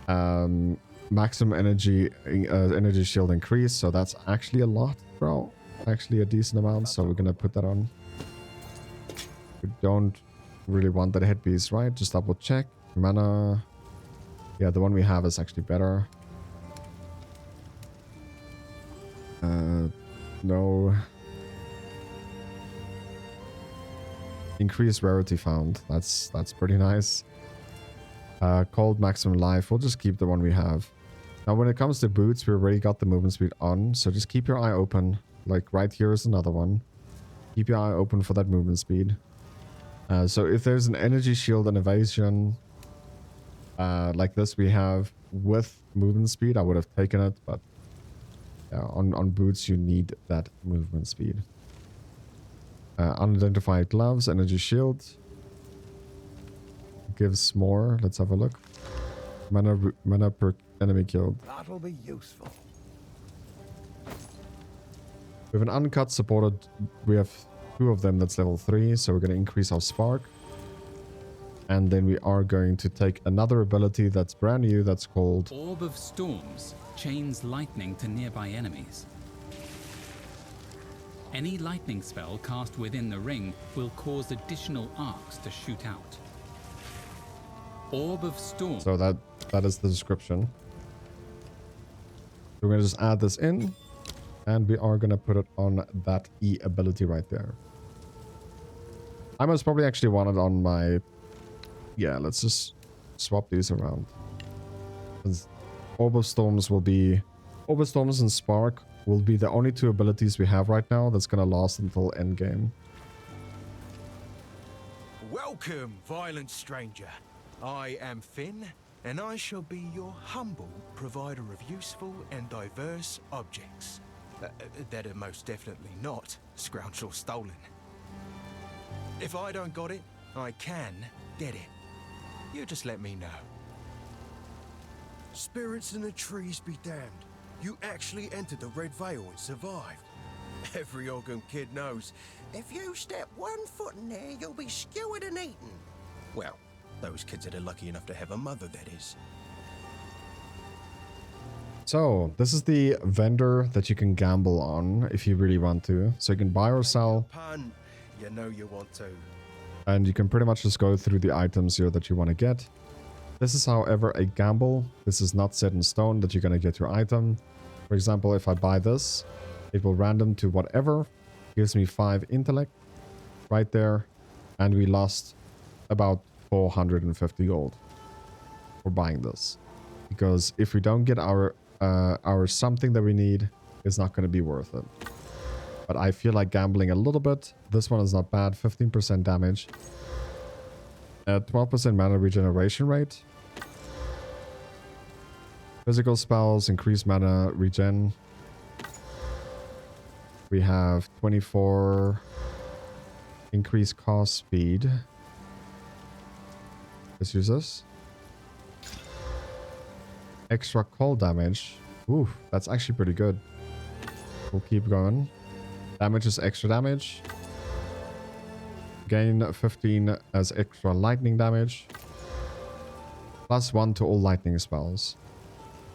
maximum energy energy shield increase, so that's actually a lot, bro. Actually a decent amount, so we're gonna put that on. We don't really want that headpiece, right? Just double check. Mana. Yeah, the one we have is actually better. No. Increased rarity found. That's pretty nice. Cold maximum life. We'll just keep the one we have. Now, when it comes to boots, we already got the movement speed on, so just keep your eye open. Like right here is another one. Keep your eye open for that movement speed. So if there's an energy shield and evasion like this we have with movement speed, I would have taken it, but yeah, on boots you need that movement speed. Unidentified gloves, energy shield. Gives more. Let's have a look. Mana per enemy killed. That'll be useful. With an uncut supported, we have 2 of them that's level 3, so we're going to increase our spark. And then we are going to take another ability that's brand new, that's called Orb of Storms chains lightning to nearby enemies. Any lightning spell cast within the ring will cause additional arcs to shoot out. Orb of Storms. So that is the description. So we're going to just add this in, and we are going to put it on that E ability right there. I most probably actually want it on my... Yeah, let's just swap these around. Orb of Storms will be... Orb of Storms and Spark will be the only 2 abilities we have right now that's going to last until endgame. Welcome, violent stranger. I am Finn, and I shall be your humble provider of useful and diverse objects. That are most definitely not scrounged or stolen. If I don't got it, I can get it. You just let me know. Spirits in the trees be damned. You actually entered the Red Veil and survived. Every Ogham kid knows, if you step 1 foot in there, you'll be skewered and eaten. Well, those kids that are lucky enough to have a mother, that is. So, this is the vendor that you can gamble on if you really want to. So you can buy or sell. Pun, you know you want to. And you can pretty much just go through the items here that you want to get. This is, however, a gamble. This is not set in stone that you're going to get your item. For example, if I buy this, it will random to whatever. Gives me 5 intellect right there. And we lost about 450 gold for buying this. Because if we don't get our something that we need, it's not going to be worth it. But I feel like gambling a little bit. This one is not bad. 15% damage. 12% mana regeneration rate. Physical spells, increase mana regen. We have 24 increased cost speed. Let's use this. Extra cold damage. Ooh, that's actually pretty good. We'll keep going. Damage is extra damage. Gain 15 as extra lightning damage. +1 to all lightning spells.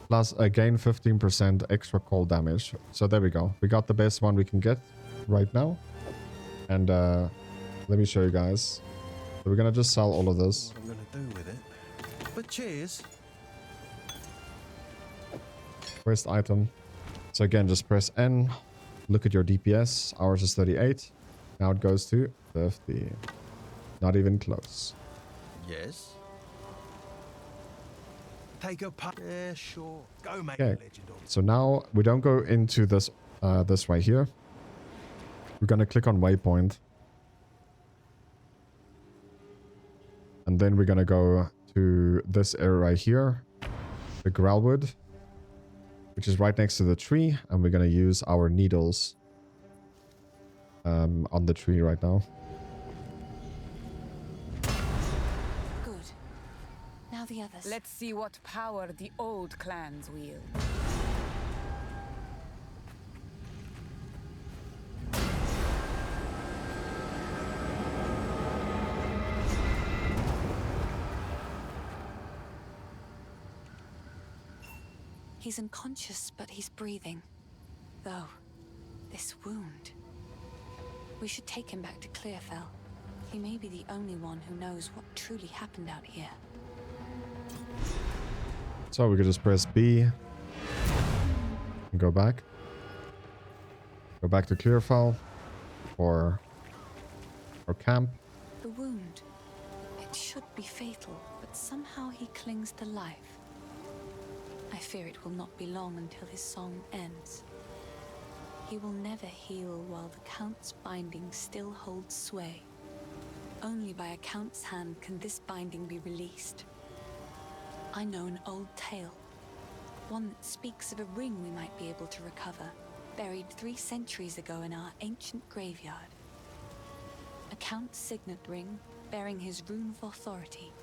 Plus gain 15% extra cold damage. So there we go. We got the best one we can get right now. And let me show you guys. So we're gonna just sell all of this. What I'm gonna do with it. But cheers. First item. So again, just press N. Look at your DPS. Ours is 38. Now it goes to 50. Not even close. Yes. Take a putt. Yeah, sure. Go make Okay. a legend of it. So now we don't go into this this right here. We're gonna click on waypoint. And then we're gonna go to this area right here. The Growlwood. Which is right next to the tree. And we're gonna use our needles on the tree right now. Good. Now the others. Let's see what power the old clans wield. He's unconscious, but he's breathing. Though, this wound. We should take him back to Clearfell. He may be the only one who knows what truly happened out here. So we could just press B. And go back. Go back to Clearfell. For our camp. The wound. It should be fatal, but somehow he clings to life. I fear it will not be long until his song ends. He will never heal while the Count's binding still holds sway. Only by a Count's hand can this binding be released. I know an old tale, one that speaks of a ring we might be able to recover, buried 3 centuries ago in our ancient graveyard. A Count's signet ring, bearing his rune of authority.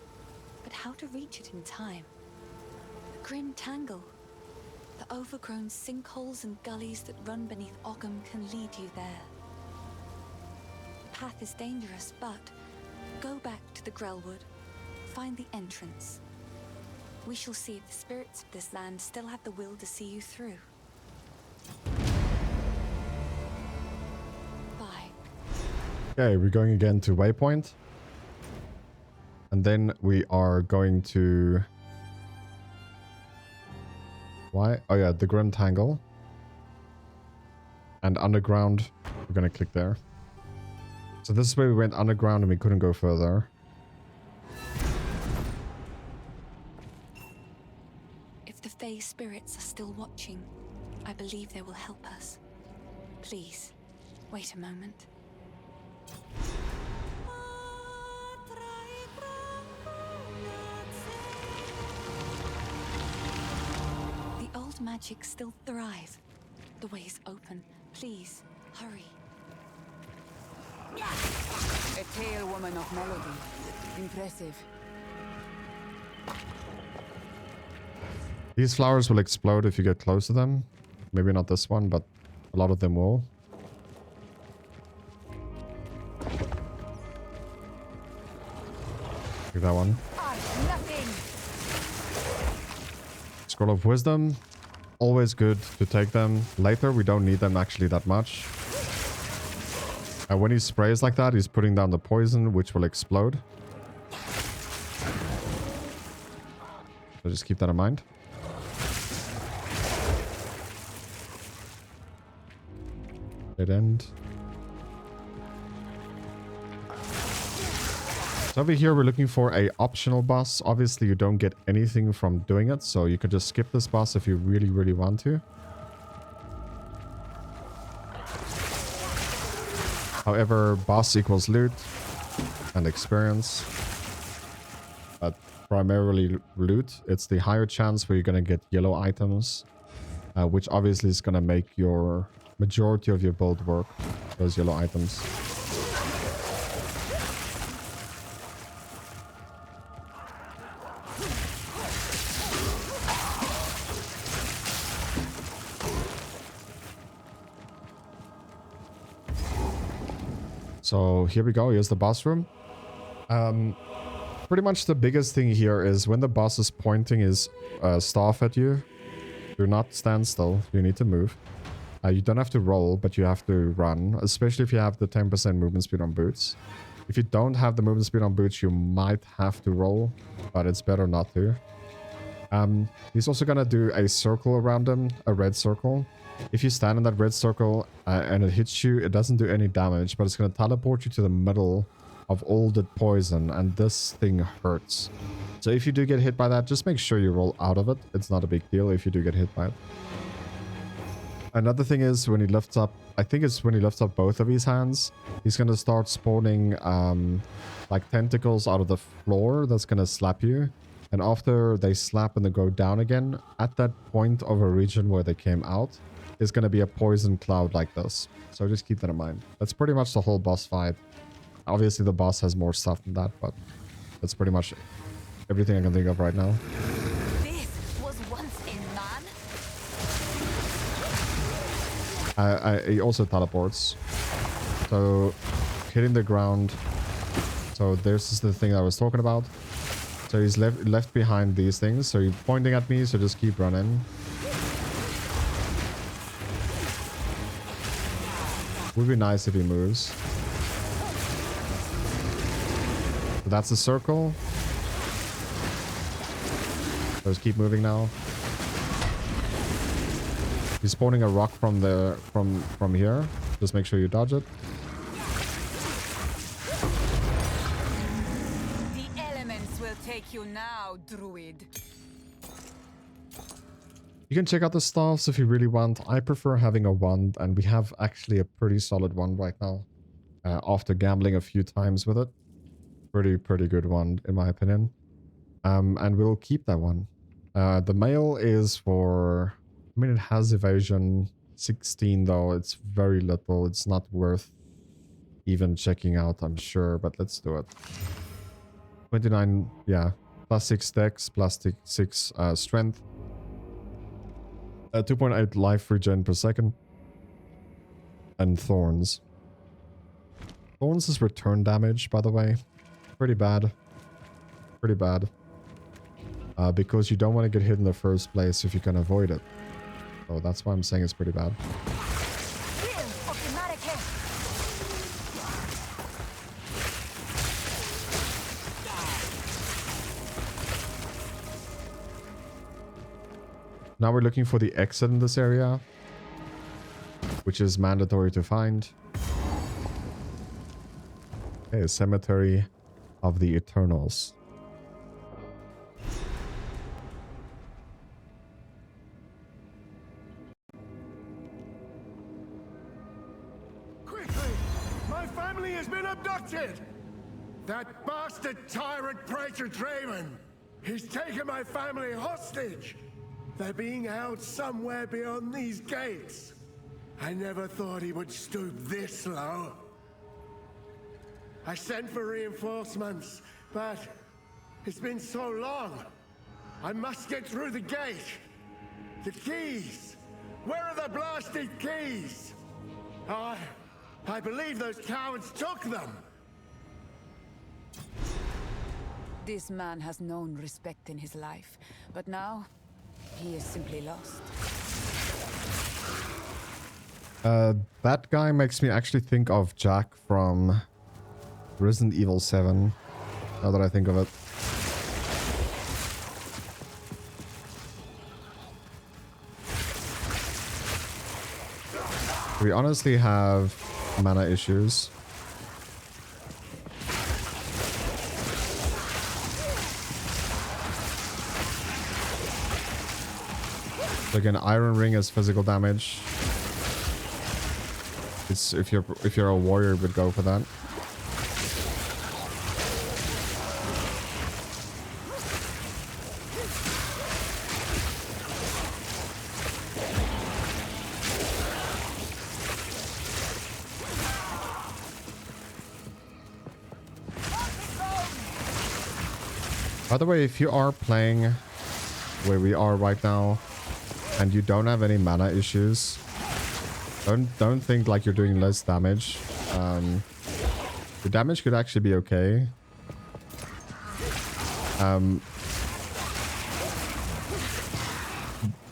But how to reach it in time? The grim tangle. The overgrown sinkholes and gullies that run beneath Ogham can lead you there. The path is dangerous, but go back to the Grellwood. Find the entrance. We shall see if the spirits of this land still have the will to see you through. Bye. Okay, we're going again to Waypoint. And then we are going to... Why? Oh yeah, the Grim Tangle. And underground. We're gonna click there. So this is where we went underground and we couldn't go further. If the Fae spirits are still watching, I believe they will help us. Please, wait a moment. The old magic still thrive. The way is open. Please, hurry. A tale woman of melody. Impressive. These flowers will explode if you get close to them. Maybe not this one, but a lot of them will. Take that one. Scroll of Wisdom. Always good to take them. Later, we don't need them actually that much. And when he sprays like that, he's putting down the poison, which will explode. So just keep that in mind. Dead end. So over here, we're looking for a optional boss. Obviously, you don't get anything from doing it, so you could just skip this boss if you really, really want to. However, boss equals loot and experience. But primarily loot. It's the higher chance where you're going to get yellow items, which obviously is going to make your majority of your build work, those yellow items. So here we go. Here's the boss room. Pretty much the biggest thing here is when the boss is pointing his staff at you, do not stand still. You need to move. You don't have to roll, but you have to run, especially if you have the 10% movement speed on boots. If you don't have the movement speed on boots, you might have to roll, but it's better not to. He's also going to do a circle around him, a red circle. If you stand in that red circle and it hits you, it doesn't do any damage, but it's going to teleport you to the middle of all the poison, and this thing hurts. So if you do get hit by that, just make sure you roll out of it. It's not a big deal if you do get hit by it. Another thing is when he lifts up, I think it's when he lifts up both of his hands, he's going to start spawning like tentacles out of the floor that's going to slap you. And after they slap and they go down again, at that point of a region where they came out, is going to be a poison cloud like this. So just keep that in mind. That's pretty much the whole boss fight. Obviously the boss has more stuff than that, but that's pretty much everything I can think of right now. This was once a man. He also teleports. So hitting the ground. So this is the thing I was talking about. So he's left behind these things. So he's pointing at me, so just keep running. Would be nice if he moves. So that's a circle. So just keep moving now. He's spawning a rock from the from here. Just make sure you dodge it. The elements will take you now, druid. You can check out the staffs if you really want. I prefer having a wand, and we have actually a pretty solid wand right now. After gambling a few times with it. Pretty good wand, in my opinion. And we'll keep that one. The mail is for... I mean, it has evasion 16, though. It's very little. It's not worth even checking out, I'm sure. But let's do it. 29, yeah. Plus 6 dex, plus 6 strength. 2.8 life regen per second. And thorns. Thorns is return damage, by the way. Pretty bad. Pretty bad. Because you don't want to get hit in the first place if you can avoid it. So that's why I'm saying it's pretty bad. Now we're looking for the exit in this area, which is mandatory to find. Okay, Cemetery of the Eternals. Quickly! My family has been abducted! That bastard tyrant Praetor Draven! He's taken my family hostage! They're being held somewhere beyond these gates. I never thought he would stoop this low. I sent for reinforcements, but it's been so long. I must get through the gate. The keys! Where are the blasted keys? I believe those cowards took them. This man has known respect in his life, but now he is simply lost. That guy makes me actually think of Jack from Resident Evil 7, now that I think of it. We honestly have mana issues. Like an iron ring is physical damage. It's if you're a warrior, would go for that. By the way, if you are playing where we are right now and you don't have any mana issues, don't think like you're doing less damage. The damage could actually be okay.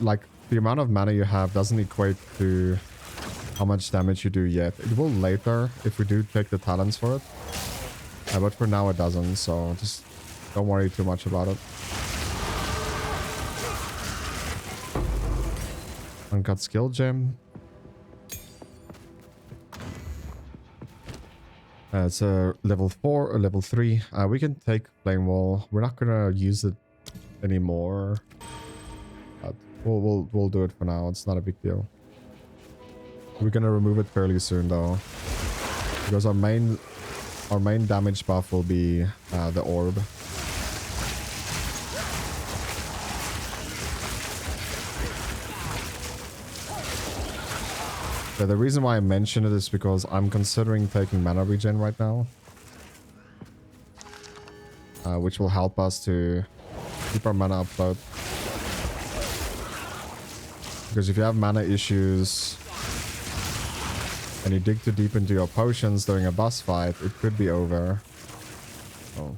Like the amount of mana you have doesn't equate to how much damage you do yet. It will later if we do take the talents for it. But for now it doesn't, so just don't worry too much about it. Uncut skill gem. It's a level 4 or level 3. We can take Flame Wall. We're not gonna use it anymore. But we'll do it for now. It's not a big deal. We're gonna remove it fairly soon though, because our main damage buff will be the orb. So the reason why I mention it is because I'm considering taking mana regen right now, which will help us to keep our mana afloat. Because if you have mana issues and you dig too deep into your potions during a boss fight, it could be over. Oh.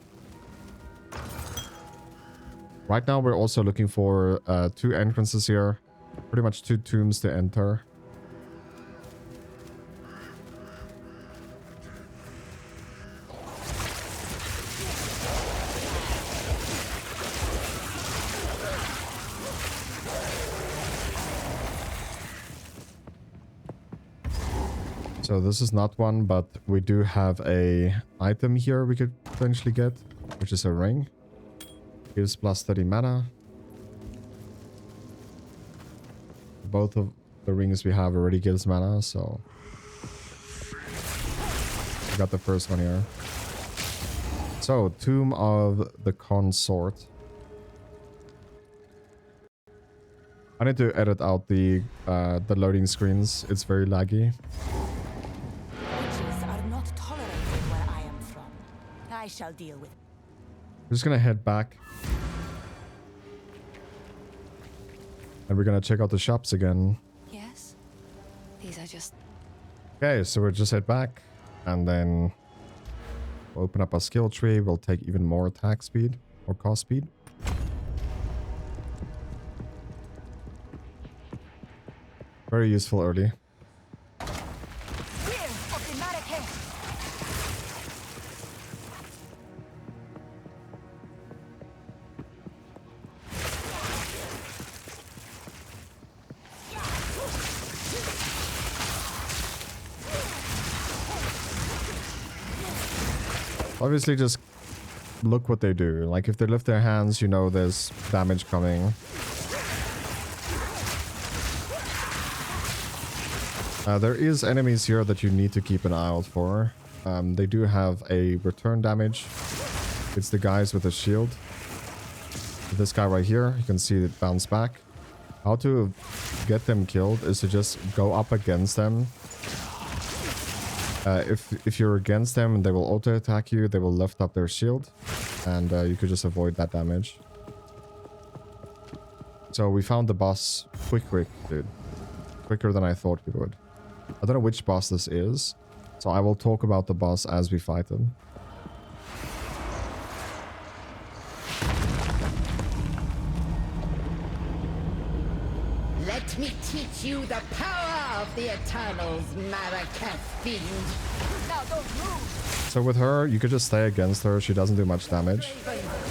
Right now we're also looking for 2 entrances here, pretty much 2 tombs to enter. So this is not one, but we do have a item here we could potentially get, which is a ring. Gives plus 30 mana. both of the rings we have already gives mana, so we got the first one here. So, Tomb of the Consort. I need to edit out the loading screens. It's very laggy. Witches are not tolerated where I am from. I shall deal with. We're just gonna head back. And we're gonna check out the shops again. Yes? These are just... Okay, so we'll just head back. And then we'll open up our skill tree. We'll take even more attack speed or cost speed. Very useful early. Obviously, just look what they do. Like, if they lift their hands, you know there's damage coming. There is enemies here that you need to keep an eye out for. They do have a return damage. It's the guys with the shield. This guy right here, you can see it bounce back. How to get them killed is to just go up against them. If you're against them, they will auto attack you. They will lift up their shield, and you could just avoid that damage. So we found the boss quick, dude. Quicker than I thought we would. I don't know which boss this is, so I will talk about the boss as we fight him. Let me teach you the power of the Eternals, Marraketh Fiend. Now don't move. So with her, you could just stay against her. She doesn't do much damage.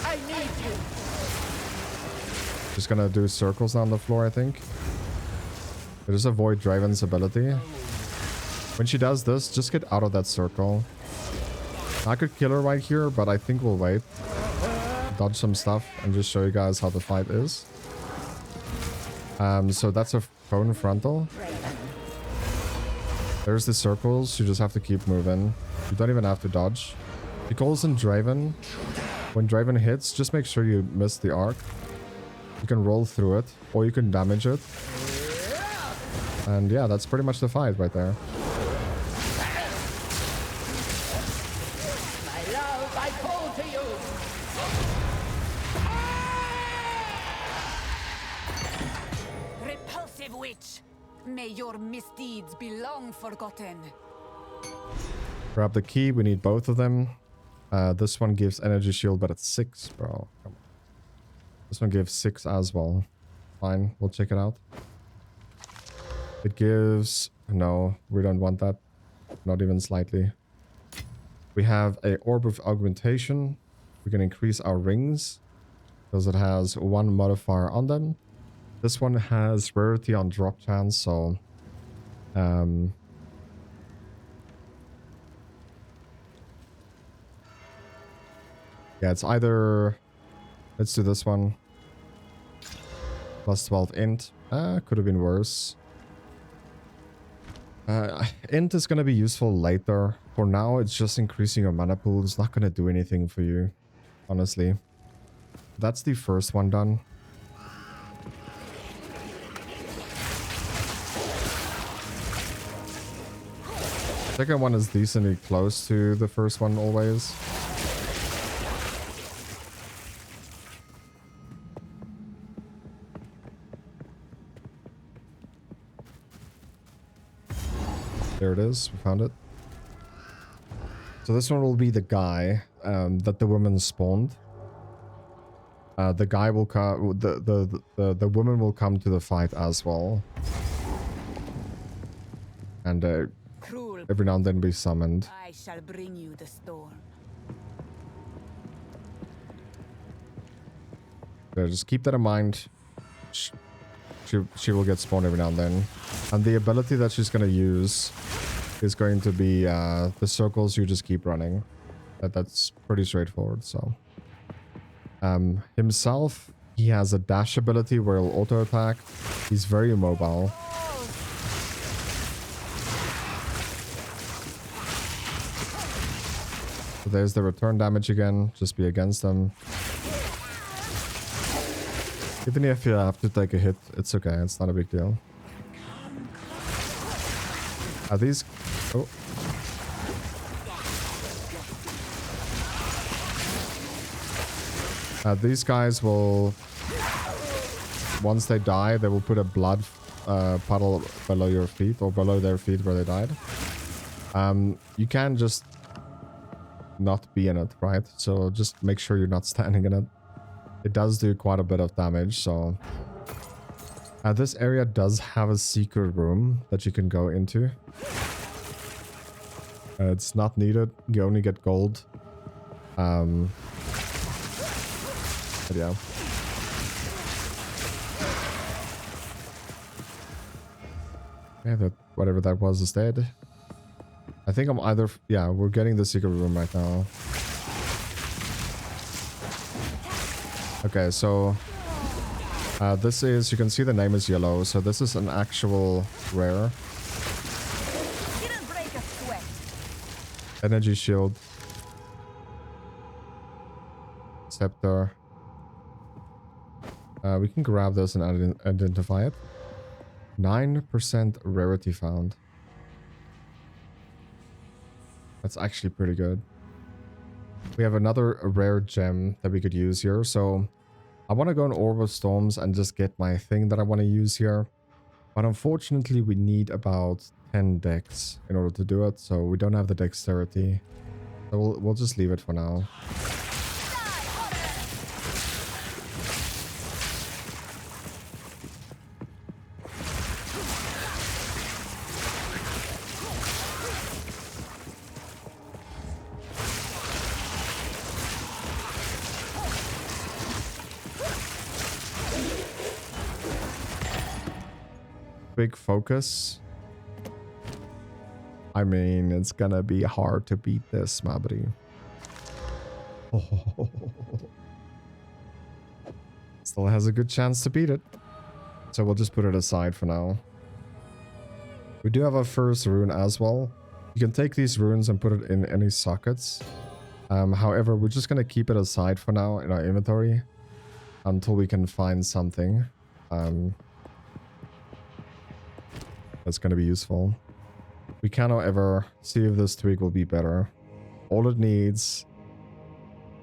I need you. Just gonna do circles on the floor, I think. Just avoid Draven's ability. When she does this, just get out of that circle. I could kill her right here, but I think we'll wait. Dodge some stuff and just show you guys how the fight is. So that's a prone frontal. There's the circles. You just have to keep moving. You don't even have to dodge. He calls in Draven. When Draven hits, just make sure you miss the arc. You can roll through it, or you can damage it. And yeah, that's pretty much the fight right there. My love, I call to you. Repulsive witch! May your misdeeds be long forgotten. Grab the key. We need both of them. This one gives energy shield, but it's 6, bro. Come on. This one gives 6 as well. Fine, we'll check it out. It gives... No, we don't want that. Not even slightly. We have a Orb of Augmentation. We can increase our rings, because it has 1 modifier on them. This one has rarity on drop chance, so... yeah, it's either... Let's do this one. Plus 12 int. Could have been worse. Int is going to be useful later. For now, it's just increasing your mana pool. It's not going to do anything for you, honestly. That's the first one done. Second one is decently close to the first one always. There it is. We found it. So this one will be the guy that the woman spawned. The guy will come. The woman will come to the fight as well. And every now and then be summoned. I shall bring you the storm. Yeah, just keep that in mind. She will get spawned every now and then. And the ability that she's going to use is going to be the circles you just keep running. That's pretty straightforward, so. Himself, He has a dash ability where he'll auto attack. He's very mobile. So there's the return damage again. Just be against them. Even if you have to take a hit, it's okay. It's not a big deal. Are these... Oh. These guys will... Once they die, they will put a blood puddle below your feet or below their feet where they died. You can just not be in it, right? So just make sure you're not standing in it. It does do quite a bit of damage, so... this area does have a secret room that you can go into. It's not needed. You only get gold. But yeah. Yeah, that whatever that was is dead. I think I'm either... Yeah, we're getting the secret room right now. Okay, so... this is... You can see the name is yellow, so this is an actual rare. Energy shield. Scepter. We can grab this and identify it. 9% rarity found. That's actually pretty good. We have another rare gem that we could use here. So I want to go in Orb of Storms and just get my thing that I want to use here. But unfortunately, we need about 10 dex in order to do it. So we don't have the dexterity. So we'll just leave it for now. Big focus. I mean, it's gonna be hard to beat this, my buddy. Oh. Still has a good chance to beat it. So we'll just put it aside for now. We do have a first rune as well. You can take these runes and put it in any sockets. However, we're just gonna keep it aside for now in our inventory until we can find something. That's going to be useful. We can, however, see if this tweak will be better. All it needs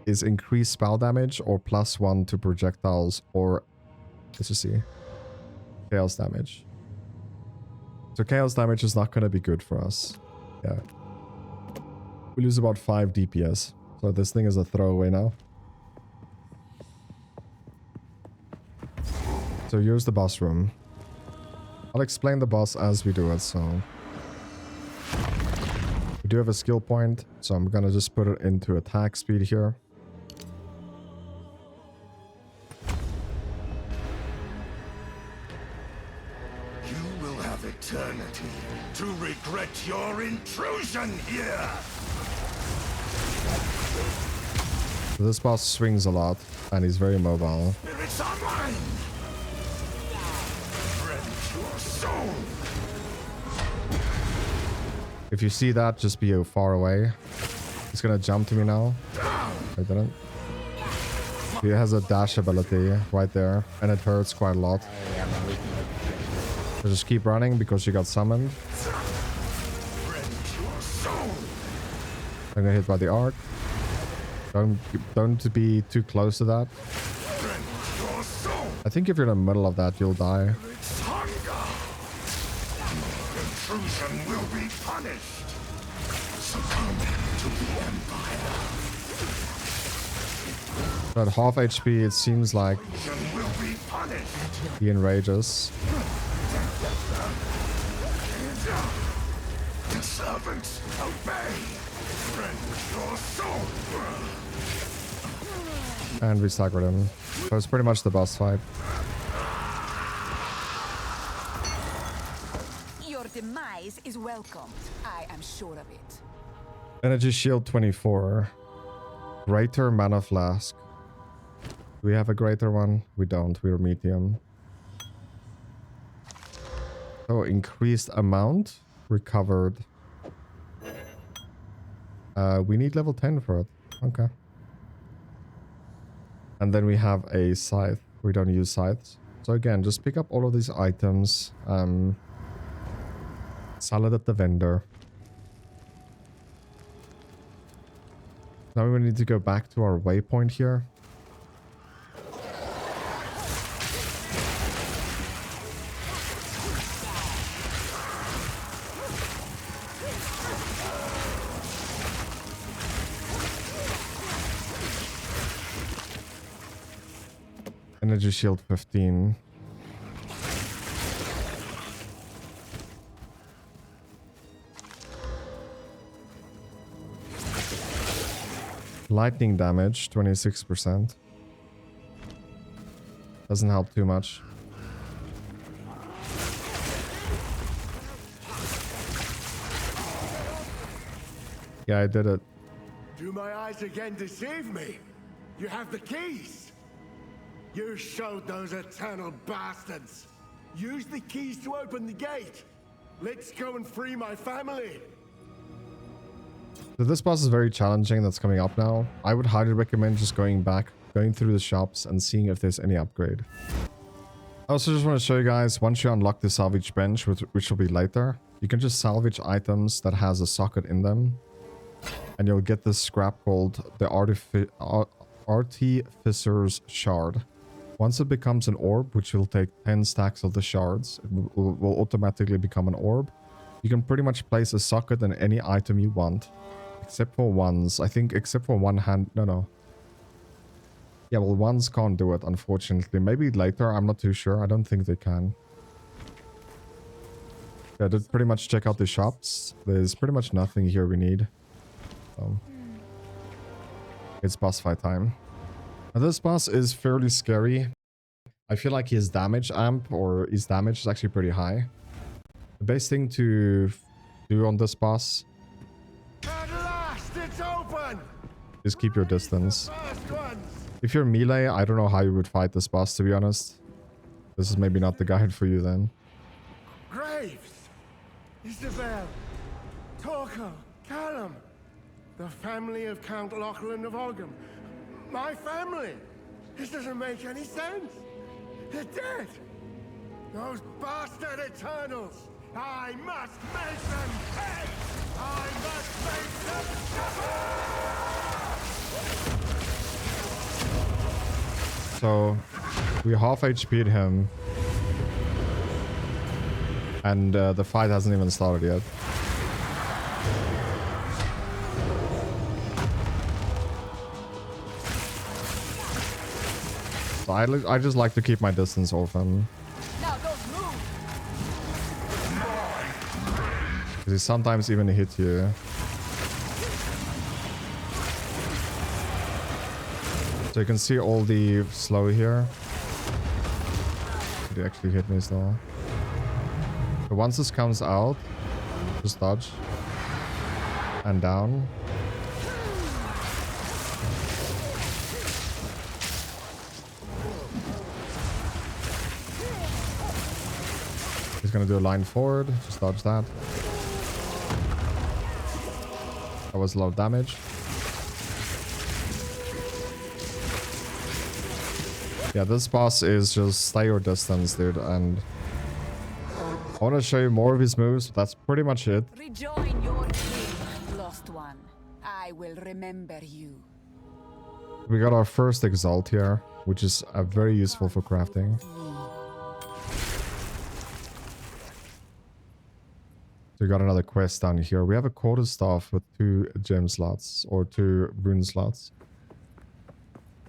is increased spell damage or +1 to projectiles or, let's just see, chaos damage. So chaos damage is not going to be good for us. Yeah. We lose about 5 DPS. So this thing is a throwaway now. So here's the boss room. I'll explain the boss as we do it, so... We do have a skill point, so I'm gonna just put it into attack speed here. You will have eternity to regret your intrusion here! So this boss swings a lot, and he's very mobile. Spirits online! If you see that, just be far away. He's gonna jump to me now. I didn't. He has a dash ability right there, and it hurts quite a lot. So just keep running because you got summoned. I'm gonna hit by the arc. Don't be too close to that. I think if you're in the middle of that, you'll die. Intrusion will be punished. Succumb to the Empire. At half HP, it seems like he enrages. The servants obey. Rend your soul. And we staggered him. So it's pretty much the boss fight. Demise is welcomed. I am sure of it. Energy shield 24. Greater mana flask. we have a greater one? We don't. We're medium. So increased amount recovered. We need level 10 for it. Okay. And then we have a scythe. We don't use scythes. So again, just pick up all of these items. Sell it at the vendor. Now we need to go back to our waypoint here. Energy shield 15. Lightning damage 26%. Doesn't help too much. Yeah, I did it. Do my eyes again deceive me? You have the keys. You showed those eternal bastards. Use the keys to open the gate. Let's go and free my family. So this boss is very challenging that's coming up now. I would highly recommend just going back, going through the shops and seeing if there's any upgrade. I also just want to show you guys, once you unlock the salvage bench, which will be later, you can just salvage items that has a socket in them. And you'll get this scrap called the Artificer's Shard. Once it becomes an orb, which will take 10 stacks of the shards, it will automatically become an orb. You can pretty much place a socket in any item you want. Except for ones. I think except for one hand... No. Yeah, well, ones can't do it, unfortunately. Maybe later, I'm not too sure. I don't think they can. Yeah, I did pretty much check out the shops. There's pretty much nothing here we need. So, it's boss fight time. Now, this boss is fairly scary. I feel like his damage amp, or his damage, is actually pretty high. The best thing to do on this boss... At last, it's open. is keep your distance. If you're melee, I don't know how you would fight this boss, to be honest. This is maybe not the guide for you then. Graves, Isabel, Torquil, Callum, the family of Count Lachlan of Ogham. My family. This doesn't make any sense. They're dead. Those bastard Eternals. I must make them pay. I must make them suffer. So, we half HP'd him. And the fight hasn't even started yet. So I just like to keep my distance off him. Now don't move. Because he sometimes even hit you. So you can see all the slow here. Did he actually hit me still? So once this comes out, just dodge. And down. He's gonna do a line forward. Just dodge that. That was a lot of damage. Yeah, this boss is just stay your distance, dude, and I want to show you more of his moves, but that's pretty much it. Rejoin your king, lost one. I will remember you. We got our first Exalt here, which is very useful for crafting. So we got another quest down here. We have a quarterstaff with 2 gem slots, or 2 rune slots,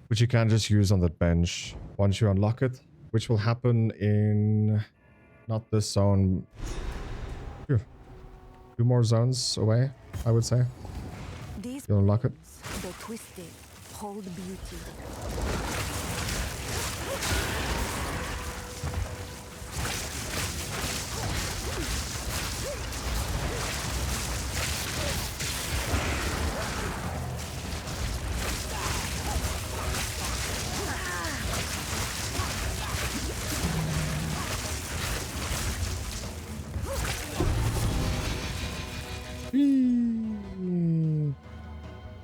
which you can just use on the bench once you unlock it, which will happen in not this zone. 2 more zones away, I would say. You'll unlock it. The twisted hold beauty.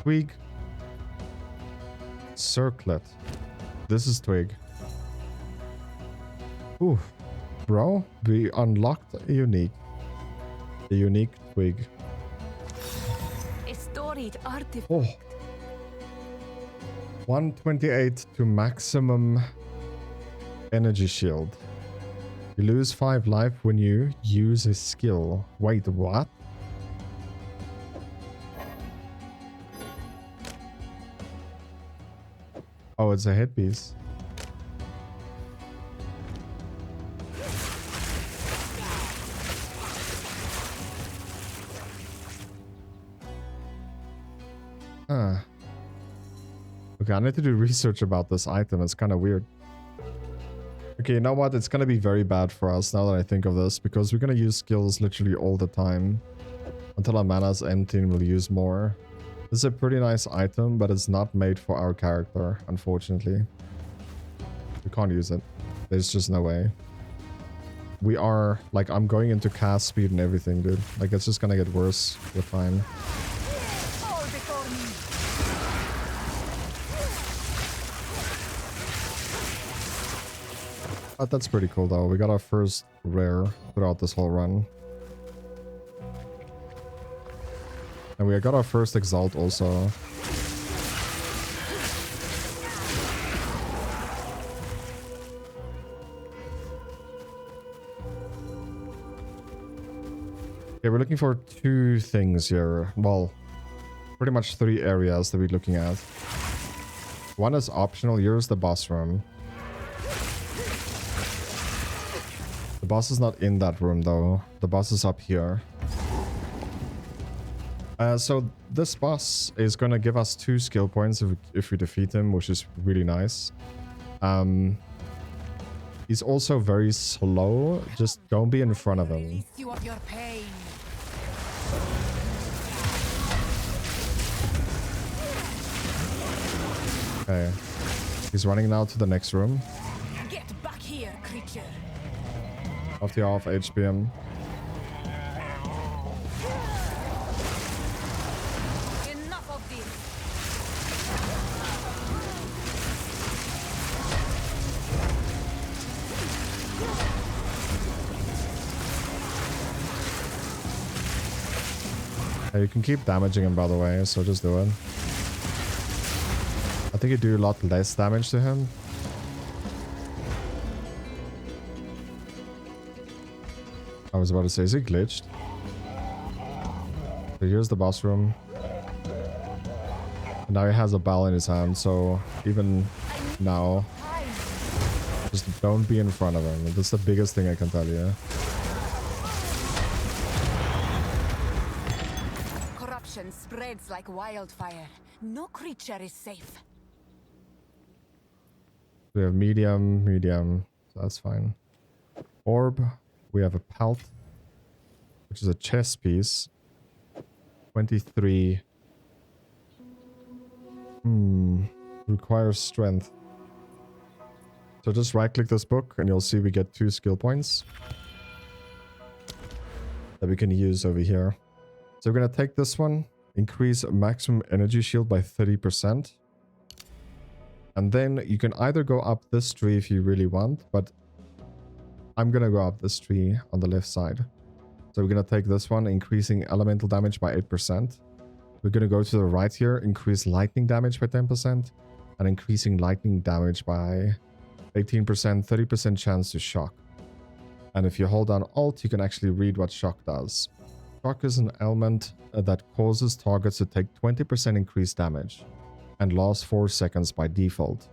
Twig. Circlet. This is Twig. Ooh. Bro, we unlocked a unique Twig. A storied artifact. Oh. 128 to maximum energy shield. You lose 5 life when you use a skill. Wait, what? Oh, it's a headpiece. Huh. Okay, I need to do research about this item. It's kind of weird. Okay, you know what? It's going to be very bad for us now that I think of this, because we're going to use skills literally all the time. Until our mana's empty and we'll use more. This is a pretty nice item, but it's not made for our character, unfortunately. We can't use it. There's just no way. We are, like, I'm going into cast speed and everything, dude. Like, it's just gonna get worse with time. But that's pretty cool, though. We got our first rare throughout this whole run. And we got our first Exalt also. Okay, we're looking for 2 things here. Well, pretty much 3 areas that we're looking at. One is optional. Here's the boss room. The boss is not in that room, though. The boss is up here. So this boss is going to give us 2 skill points if we defeat him, which is really nice. He's also very slow. Just don't be in front of him. You of your pain. Okay. He's running now to the next room. Get back here, creature. Off the off HPM. Enough of this. Yeah, you can keep damaging him, by the way, so just do it. I think you do a lot less damage to him. I was about to say, is he glitched? So here's the boss room. And now he has a bell in his hand, so even now, just don't be in front of him. That's the biggest thing I can tell you. Corruption spreads like wildfire. No creature is safe. We have medium, so that's fine. Orb, we have a pelt, which is a chess piece. 23. Requires strength. So just right click this book and you'll see we get 2 skill points that we can use over here. So we're going to take this one, increase maximum energy shield by 30%. And then you can either go up this tree if you really want, but I'm going to go up this tree on the left side. So we're going to take this one, increasing elemental damage by 8%. We're going to go to the right here, increase lightning damage by 10%, and increasing lightning damage by 18%, 30% chance to shock. And if you hold down Alt, you can actually read what shock does. Shock is an element that causes targets to take 20% increased damage and lasts 4 seconds by default.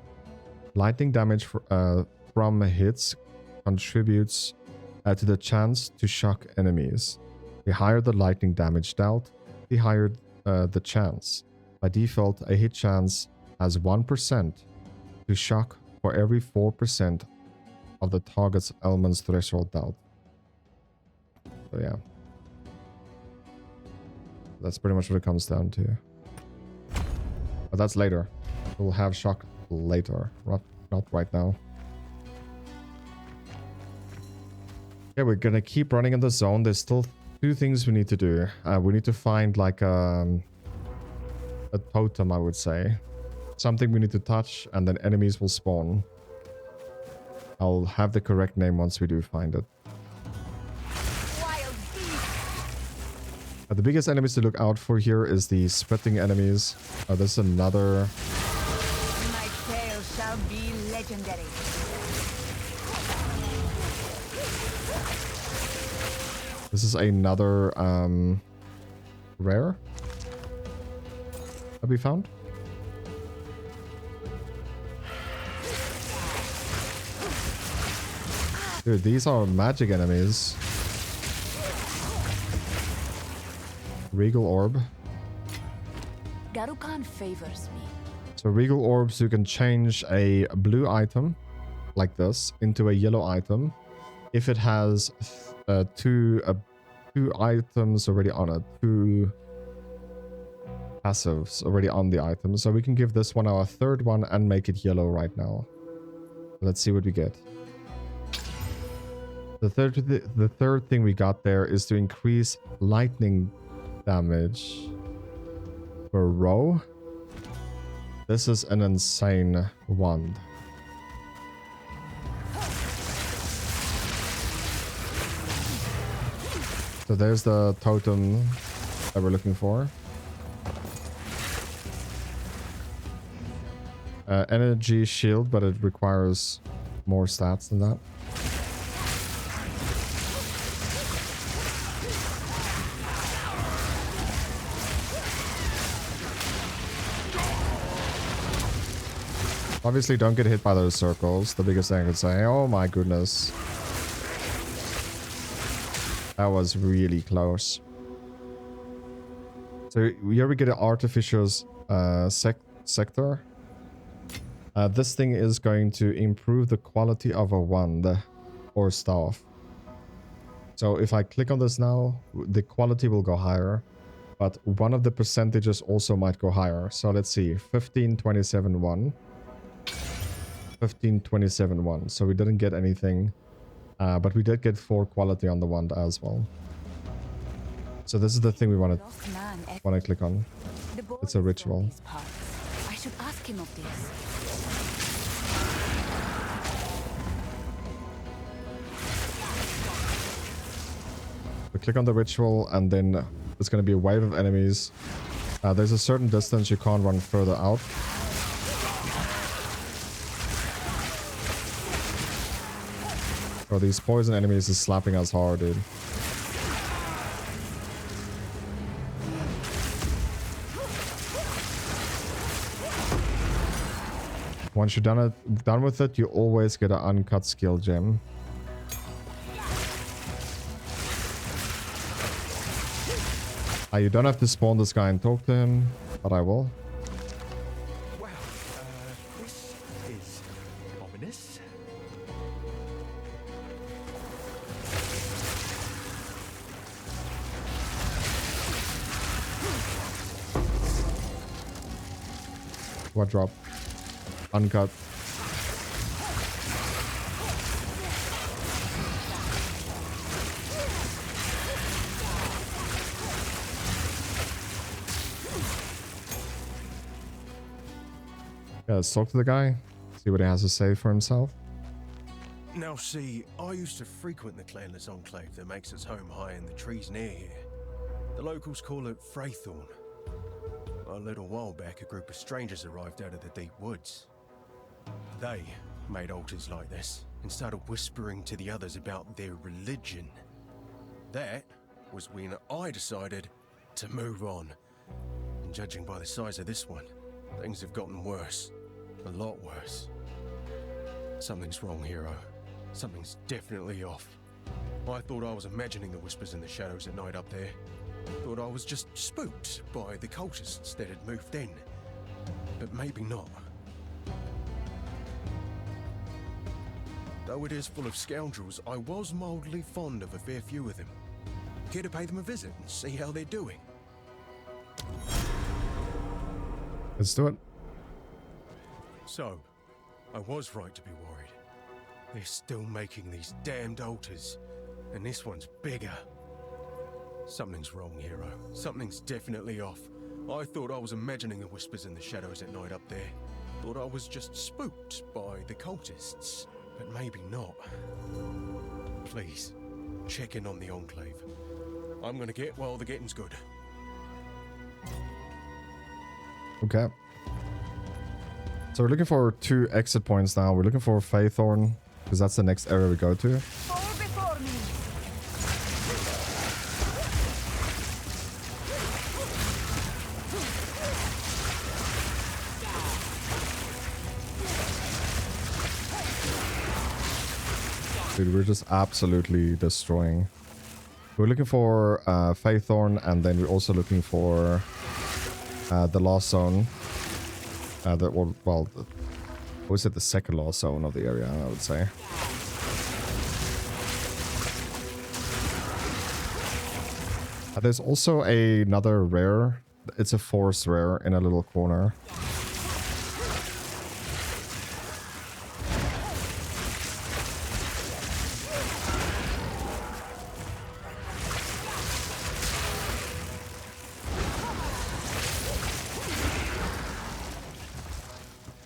Lightning damage from hits contributes to the chance to shock enemies. The higher the lightning damage dealt, the higher the chance. By default, a hit chance has 1% to shock for every 4% of the target's element's threshold dealt. So yeah. That's pretty much what it comes down to. But that's later. We'll have shock later, not right now. Okay, we're gonna keep running in the zone. There's still 2 things we need to do. We need to find like a a totem, I would say. Something we need to touch, and then enemies will spawn. I'll have the correct name once we do find it. The biggest enemies to look out for here is the spitting enemies. This is another... My tale shall be legendary. This is another rare that we found. Dude, these are magic enemies. Regal Orb. Garukan favors me. So Regal Orbs, you can change a blue item, like this, into a yellow item. If it has two items already on it. Two passives already on the item. So we can give this one our third one and make it yellow right now. Let's see what we get. The third thing we got there is to increase lightning damage per row. This is an insane wand. So there's the totem that we're looking for. Energy shield, but it requires more stats than that. Obviously, don't get hit by those circles. The biggest thing I could say. Oh my goodness. That was really close. So here we get an Artificer's sector. This thing is going to improve the quality of a wand or staff. So if I click on this now, the quality will go higher. But one of the percentages also might go higher. So let's see. 15, 27, 1. 15, 27, 1. So we didn't get anything. But we did get 4 quality on the wand as well. So this is the thing we want to click on. It's a ritual. I should ask him of this. We click on the ritual and then there's going to be a wave of enemies. There's a certain distance you can't run further out. Oh, these poison enemies is slapping us hard, dude. Once you're done with it, you always get an uncut skill gem. You don't have to spawn this guy and talk to him, but I will. Well, this is ominous. What drop? Uncut. Yeah, let's talk to the guy. See what he has to say for himself. Now see, I used to frequent the clanless enclave that makes its home high in the trees near here. The locals call it Freythorn. A little while back, a group of strangers arrived out of the deep woods. They made altars like this and started whispering to the others about their religion. That was when I decided to move on. And judging by the size of this one, things have gotten worse. A lot worse. Something's wrong, hero. Something's definitely off. I thought I was imagining the whispers in the shadows at night up there. Thought I was just spooked by the cultists that had moved in. But maybe not. Though it is full of scoundrels, I was mildly fond of a fair few of them. Care to pay them a visit and see how they're doing? Let's do it. So, I was right to be worried. They're still making these damned altars, and this one's bigger. Something's wrong, hero. Something's definitely off. I thought I was imagining the whispers in the shadows at night up there. Thought I was just spooked by the cultists, but maybe not. Please, check in on the Enclave. I'm gonna get while the getting's good. Okay. So we're looking for 2 exit points now. We're looking for Faithorn, because that's the next area we go to. Before me. Dude, we're just absolutely destroying. We're looking for Faithorn, and then we're also looking for the lost zone. Was it the second lost zone of the area, I would say. There's also another rare. It's a forest rare in a little corner.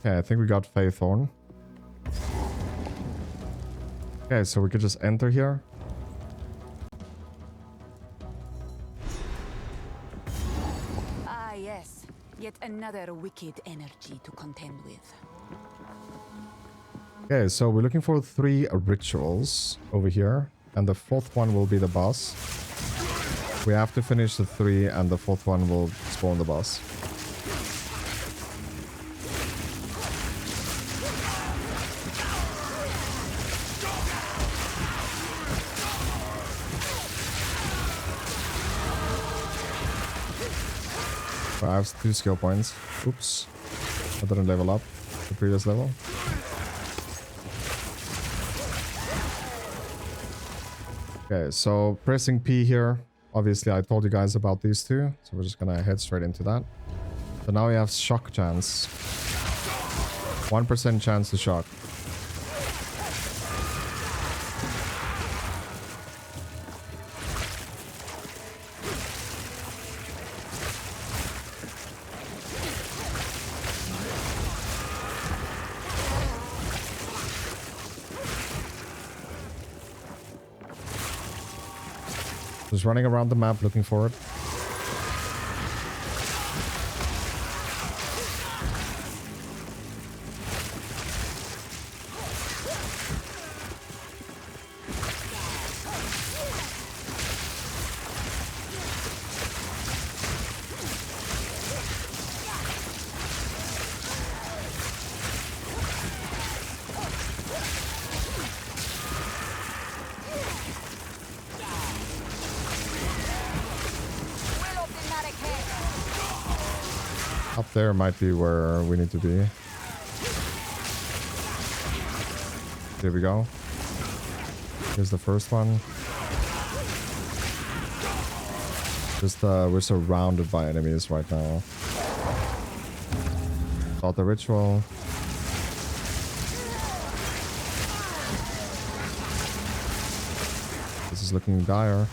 Okay, I think we got Faithorn. Okay, so we could just enter here. Ah, yes. Yet another wicked energy to contend with. Okay, so we're looking for 3 rituals over here. And the 4th one will be the boss. We have to finish the 3 and the 4th one will spawn the boss. I have 2 skill points. Oops. I didn't level up the previous level. Okay, so pressing P here. Obviously, I told you guys about these 2. So we're just gonna head straight into that. So now we have shock chance. 1% chance to shock. Just running around the map looking for it. Up there might be where we need to be. Here we go. Here's the first one. Just we're surrounded by enemies right now. Got the ritual. This is looking dire.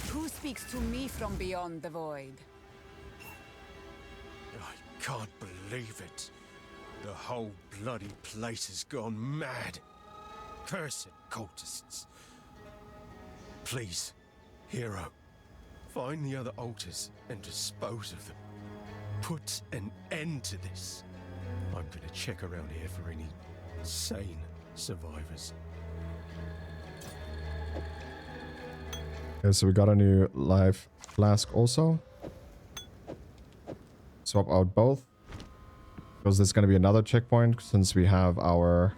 Who speaks to me from beyond the void? I can't believe it. The whole bloody place has gone mad. Cursed cultists. Please, hero, find the other altars and dispose of them. Put an end to this. I'm gonna check around here for any sane survivors. Okay, so we got a new life flask also. Swap out both. Because there's going to be another checkpoint since we have our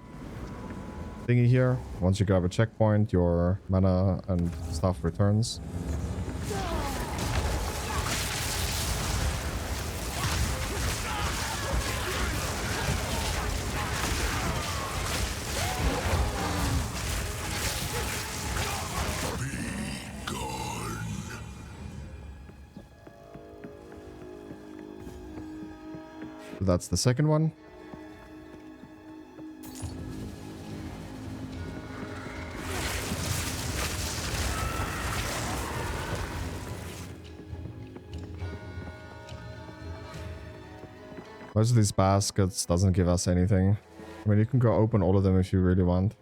thingy here. Once you grab a checkpoint, your mana and stuff returns. That's the second one. Most of these baskets doesn't give us anything. I mean, you can go open all of them if you really want.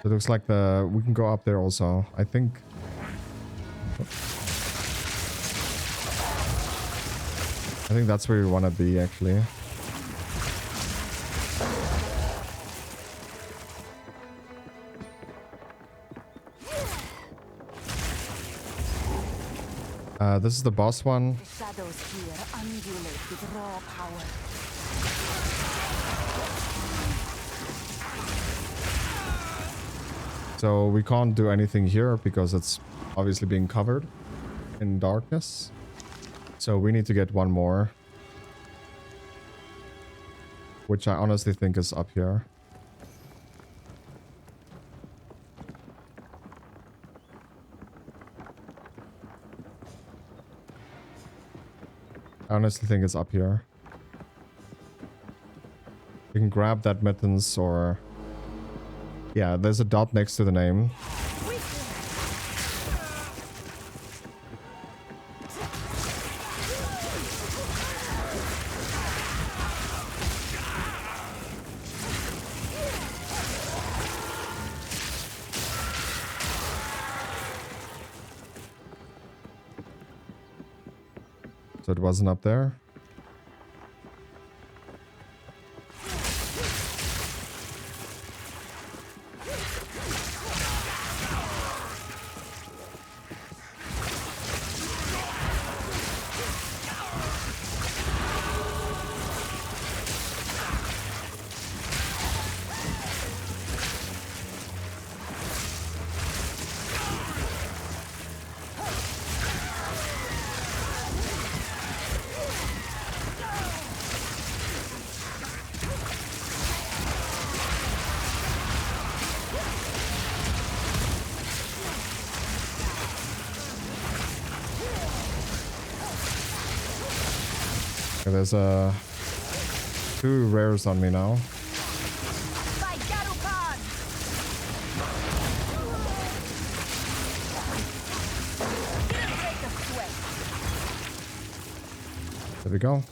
It looks like we can go up there also. I think that's where we want to be actually. This is the boss one. The shadows here undulate with raw power. So we can't do anything here because it's obviously being covered in darkness. So we need to get one more, which I honestly think is up here. I honestly think it's up here. You can grab that mittens or... Yeah, there's a dot next to the name. So it wasn't up there. Okay, there's two rares on me now. There we go.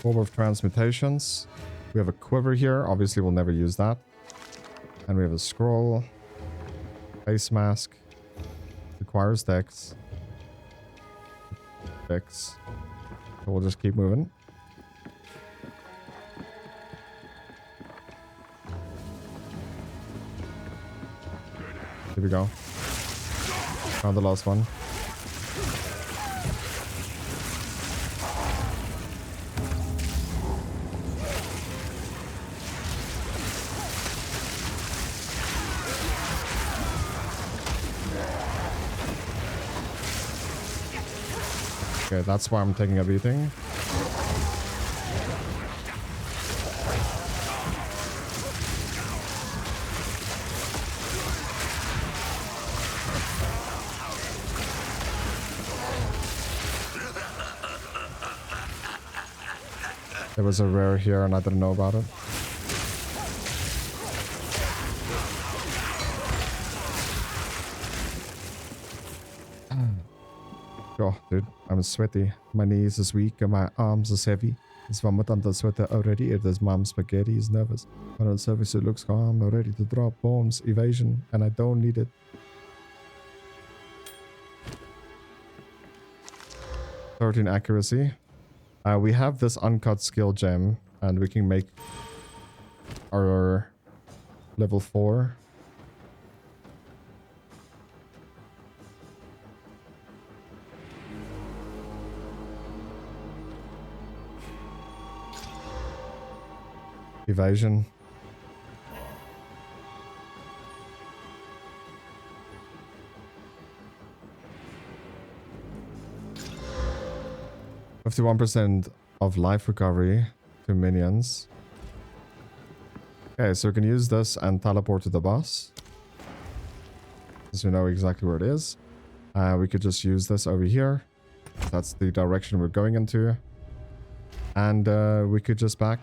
Orb of Transmutations. We have a quiver here. Obviously, we'll never use that. And we have a scroll. Face mask. Requires dex. Dex. So we'll just keep moving. Here we go. Found the last one. Okay, that's why I'm taking a beating. There was a rare here and I didn't know about it. Oh, dude, I'm sweaty. My knees is weak and my arms is heavy. It's vomit under sweater already. It is mom spaghetti is nervous. But on the surface it looks calm, ready to drop bombs, evasion, and I don't need it. 13 accuracy. We have this uncut skill gem and we can make our level 4. Evasion. %51% of life recovery to minions. Okay, so we can use this and teleport to the boss. Since we know exactly where it is. We could just use this over here. That's the direction we're going into. And we could just back.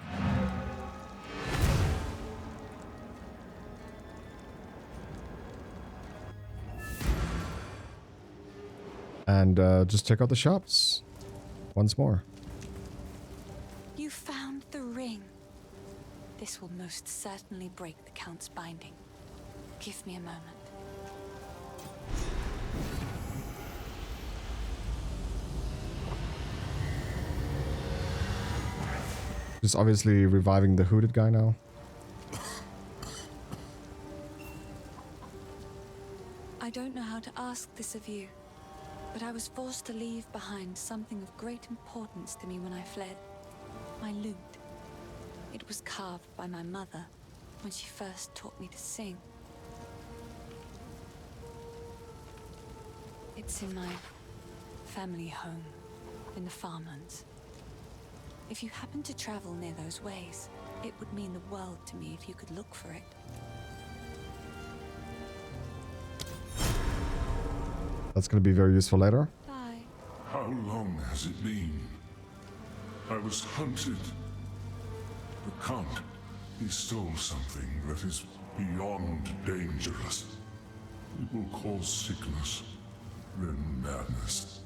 And just check out the shops once more. You found the ring. This will most certainly break the Count's binding. Give me a moment. Just obviously reviving the hooded guy now. I don't know how to ask this of you, but I was forced to leave behind something of great importance to me when I fled. My lute. It was carved by my mother when she first taught me to sing. It's in my family home in the farmlands. If you happen to travel near those ways, it would mean the world to me if you could look for it. That's going to be very useful later. Bye. How long has it been? I was hunted. The Count, he stole something that is beyond dangerous. It will cause sickness, then madness.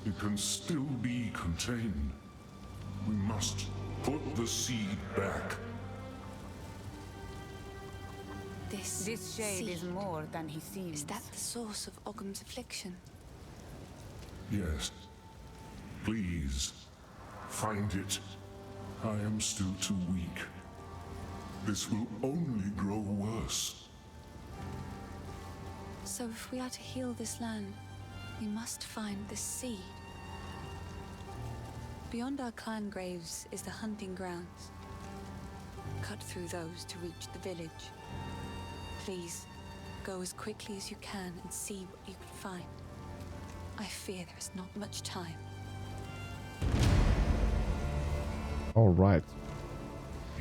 It can still be contained. We must put the seed back. This shade is more than he seems. Is that the source of Ogham's affliction? Yes. Please, find it. I am still too weak. This will only grow worse. So if we are to heal this land, we must find the seed. Beyond our clan graves is the hunting grounds. Cut through those to reach the village. Please, go as quickly as you can and see what you can find. I fear there is not much time. All right.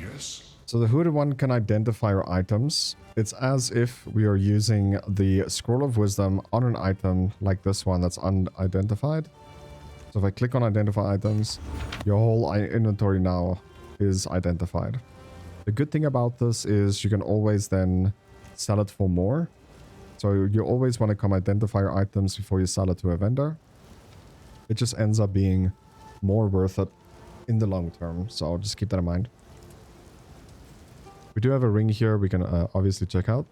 Yes? So the hooded one can identify our items. It's as if we are using the Scroll of Wisdom on an item like this one that's unidentified. So if I click on identify items, your whole inventory now is identified. The good thing about this is you can always then sell it for more. So you always want to come identify your items before you sell it to a vendor. It just ends up being more worth it in the long term. So just keep that in mind. We do have a ring here we can obviously check out.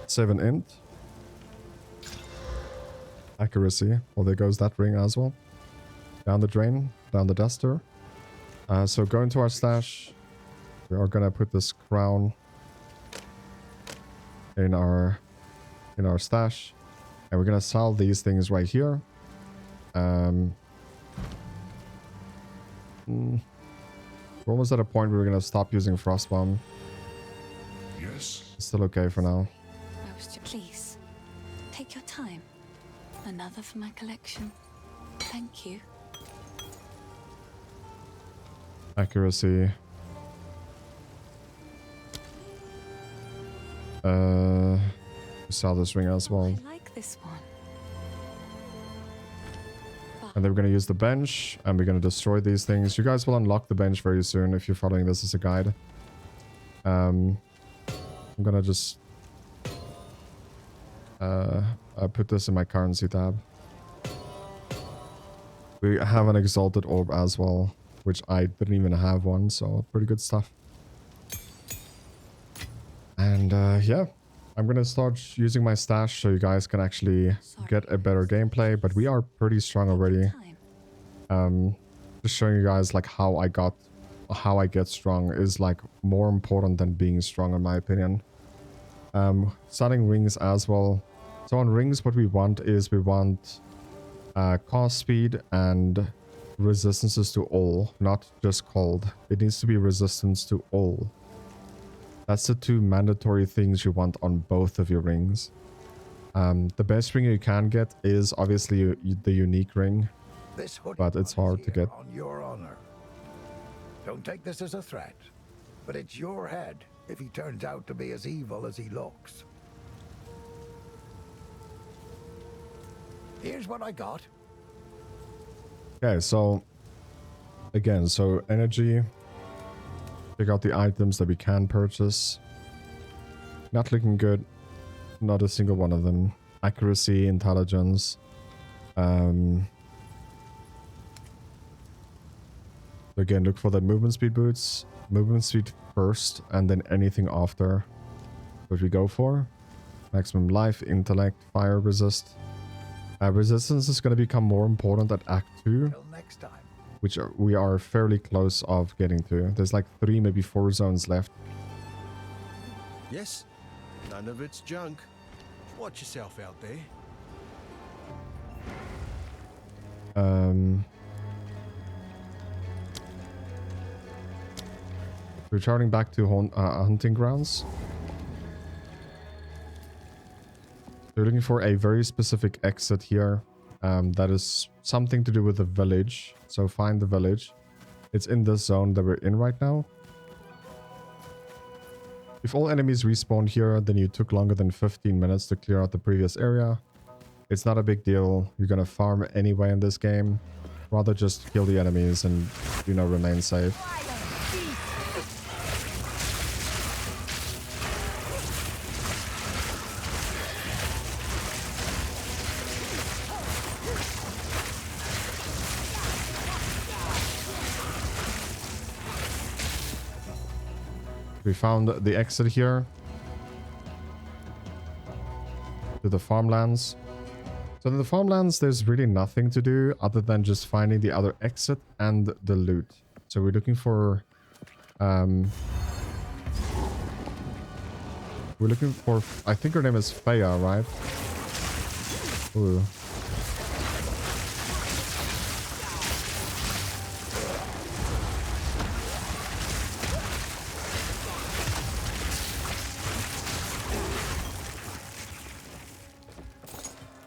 7 int. Accuracy. Well, there goes that ring as well. Down the drain, down the duster. So going to our stash, we are gonna put this crown in our stash, and we're gonna sell these things right here. We're almost at a point where we're gonna stop using Frostbomb. Yes? It's still okay for now. Please, take your time. Another for my collection. Thank you. Accuracy. Sell this ring as well. I like this one. And then we're going to use the bench, and we're going to destroy these things. You guys will unlock the bench very soon if you're following this as a guide. I'm going to just put this in my currency tab. We have an exalted orb as well, which I didn't even have one, so pretty good stuff. And yeah, I'm going to start using my stash so you guys can actually get a better gameplay, but we are pretty strong already. Just showing you guys like how I get strong is like more important than being strong in my opinion. Selling rings as well. So on rings, what we want is we want cost speed and resistances to all, not just cold. It needs to be resistance to all. That's the two mandatory things you want on both of your rings. The best ring you can get is obviously the unique ring, but it's hard to get. On your honor. Don't take this as a threat, but it's your head if he turns out to be as evil as he looks. Here's what I got. Okay, so again, so energy. Check out the items that we can purchase. Not looking good. Not a single one of them. Accuracy, intelligence. Again, look for the movement speed boots. Movement speed first, and then anything after. What we go for. Maximum life, intellect, fire resist. Resistance is going to become more important at Act 2. Till next time. Which we are fairly close of getting to. There's like 3, maybe 4 zones left. Yes, none of it's junk. Watch yourself out there. Returning back to hunting grounds. We're looking for a very specific exit here. That is something to do with the village. So find the village. It's in this zone that we're in right now. If all enemies respawn here, then you took longer than 15 minutes to clear out the previous area. It's not a big deal. You're gonna farm anyway in this game. Rather just kill the enemies and, you know, remain safe. We found the exit here to the farmlands. So in the farmlands, there's really nothing to do other than just finding the other exit and the loot. So we're looking for I think her name is Freya, right? Ooh.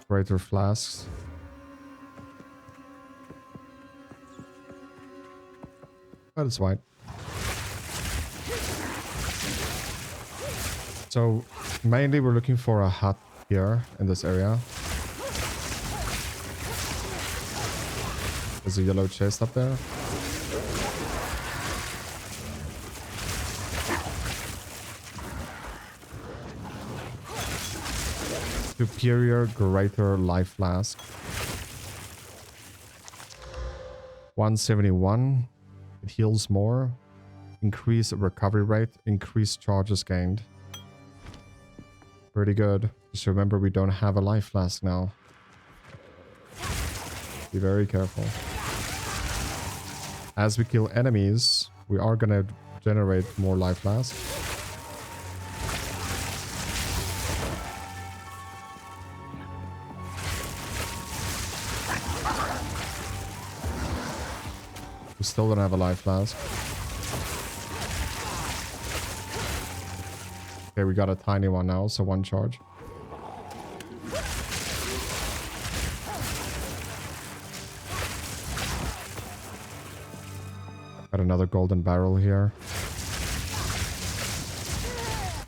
Greater flasks. That is white. So mainly we're looking for a hut here in this area. There's a yellow chest up there. Superior Greater Life Flask. 171. It heals more. Increase recovery rate. Increase charges gained. Pretty good. Just remember we don't have a life flask now. Be very careful. As we kill enemies, we are gonna generate more life flasks. We still don't have a life flask. Okay, we got a tiny one now, so 1 charge. Got another golden barrel here.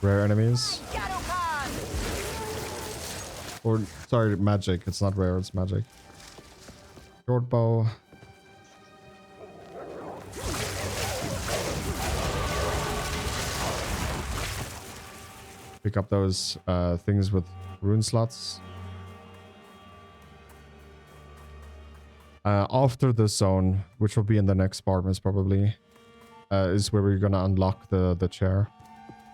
Rare enemies. Or, sorry, magic. It's not rare, it's magic. Short bow. Pick up those things with rune slots. After this zone, which will be in the next part most probably, is where we're gonna unlock the chair.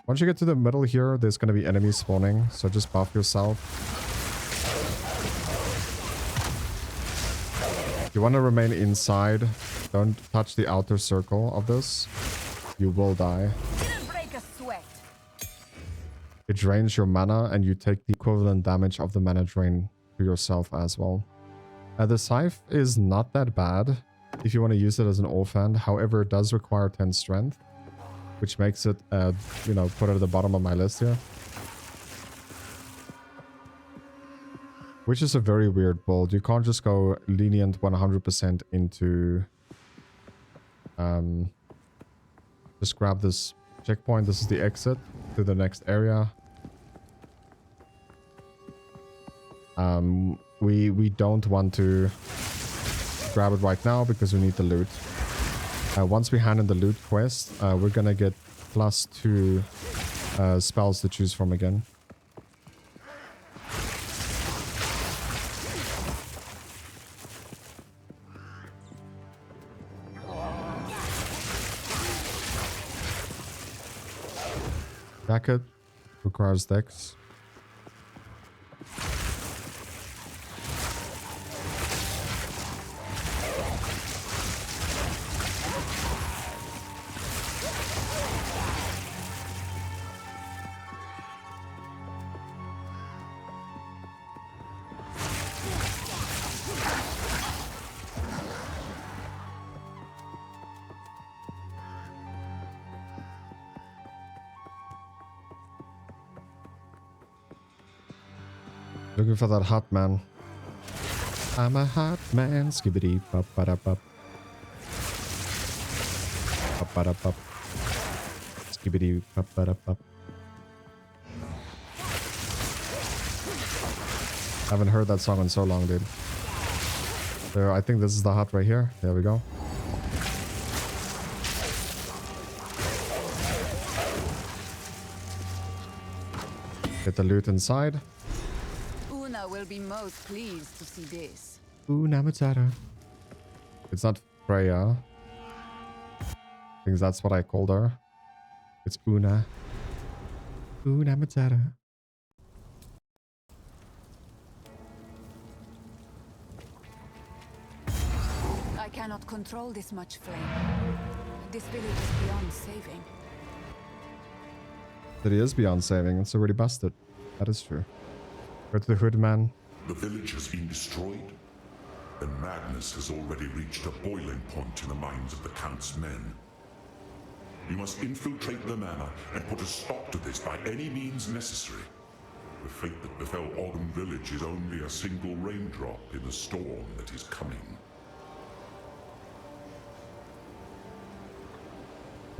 Once you get to the middle here, there's gonna be enemies spawning, so just buff yourself. You want to remain inside. Don't touch the outer circle of this. You will die. It drains your mana, and you take the equivalent damage of the mana drain to yourself as well. The scythe is not that bad if you want to use it as an offhand. However, it does require 10 strength, which makes it, you know, put it at the bottom of my list here. Which is a very weird build. You can't just go lenient 100% into... just grab this checkpoint. This is the exit to the next area. We don't want to grab it right now because we need the loot. Once we hand in the loot quest, we're gonna get +2 spells to choose from again. Jacket requires dex. Looking for that hot man. I'm a hot man. Skibbity bop bada bop. Bop bada bop. Skibbity bop bada bop. Haven't heard that song in so long, dude. So I think this is the hut right here. There we go. Get the loot inside. Una will be most pleased to see this. Una Matata. It's not Freya. I think that's what I called her. It's Una. Una Matata. I cannot control this much flame. This village is beyond saving. It is beyond saving. It's already busted. That is true. Go to the hood, man. The village has been destroyed, and madness has already reached a boiling point in the minds of the Count's men. You must infiltrate the manor and put a stop to this by any means necessary. The fate that befell Ogden Village is only a single raindrop in the storm that is coming.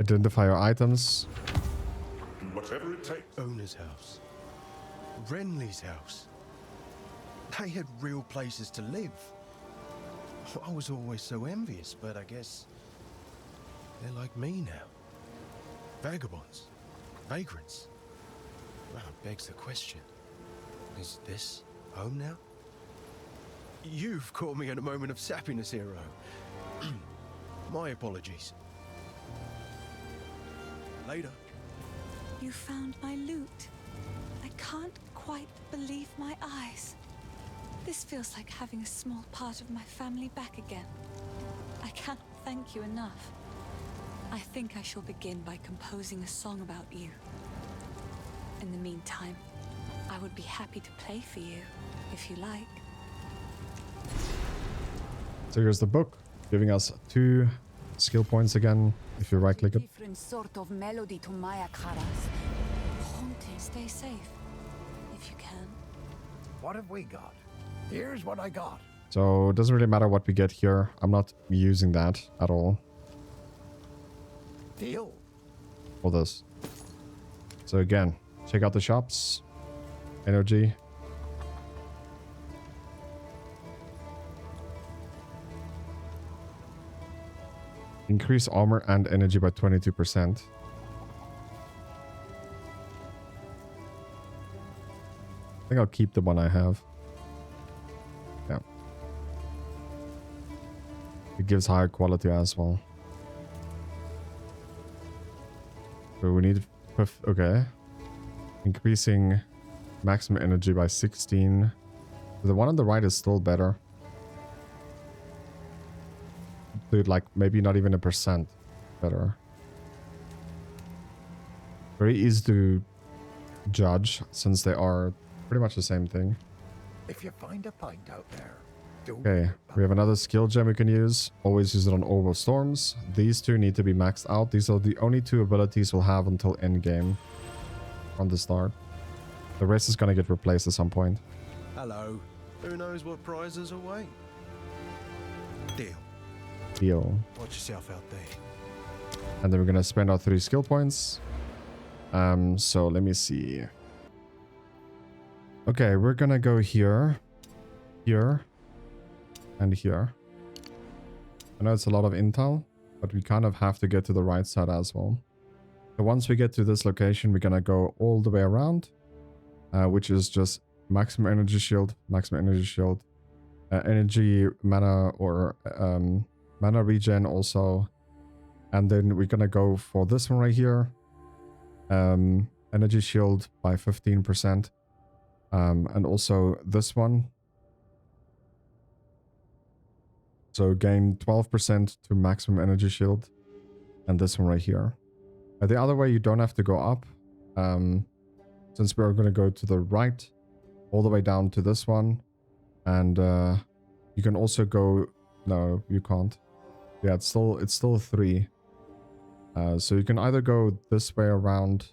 Identify your items. Whatever it takes. Owner's house. Renly's house. They had real places to live. I was always so envious, but I guess they're like me now. Vagabonds. Vagrants. Well, it begs the question. Is this home now? You've caught me in a moment of sappiness, hero. My apologies. Later. You found my loot. I can't quite believe my eyes. This feels like having a small part of my family back again. I can't thank you enough. I think I shall begin by composing a song about you. In the meantime, I would be happy to play for you, if you like. So here's the book, giving us 2 skill points again. If you right click it. Different sort of melody to Maya Karas. Haunting, stay safe, if you can. What have we got? Here's what I got. So it doesn't really matter what we get here. I'm not using that at all. Deal. For this. So again, check out the shops. Energy. Increase armor and energy by 22%. I think I'll keep the one I have. Yeah. It gives higher quality as well. So we need... Okay. Increasing maximum energy by 16. The one on the right is still better. Dude, like maybe not even 1% better. Very easy to judge since they are pretty much the same thing. If you find a pint out there, okay, we have another skill gem we can use. Always use it on Orb of Storms. These 2 need to be maxed out. These are the only 2 abilities we'll have until endgame from the start. The rest is gonna get replaced at some point. Hello. Who knows what prizes await? Deal. Deal. Watch yourself out there. And then we're gonna spend our 3 skill points. So let me see. Okay, we're gonna go here, here, and here. I know it's a lot of intel, but we kind of have to get to the right side as well. So once we get to this location, we're gonna go all the way around, which is just maximum energy shield, energy mana or mana regen also. And then we're gonna go for this one right here. energy shield by 15%. And also this one. So gain 12% to maximum energy shield. And this one right here. The other way, you don't have to go up. Since we're going to go to the right, all the way down to this one. And you can also go... No, you can't. Yeah, it's still 3. So you can either go this way around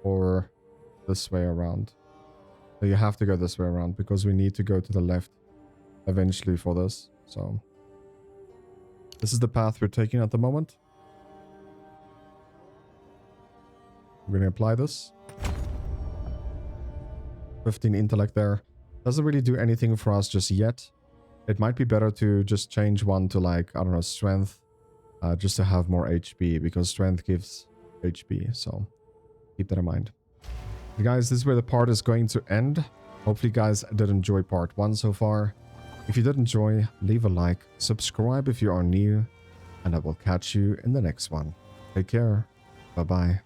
or this way around. So you have to go this way around because we need to go to the left eventually for this. So this is the path we're taking at the moment. I'm going to apply this. 15 intellect there. Doesn't really do anything for us just yet. It might be better to just change one to, like, I don't know, strength. Just to have more HP, because strength gives HP. So keep that in mind. But guys, this is where the part is going to end. Hopefully you guys did enjoy part 1 so far. If you did enjoy, leave a like, subscribe if you are new, and I will catch you in the next one. Take care. Bye-bye.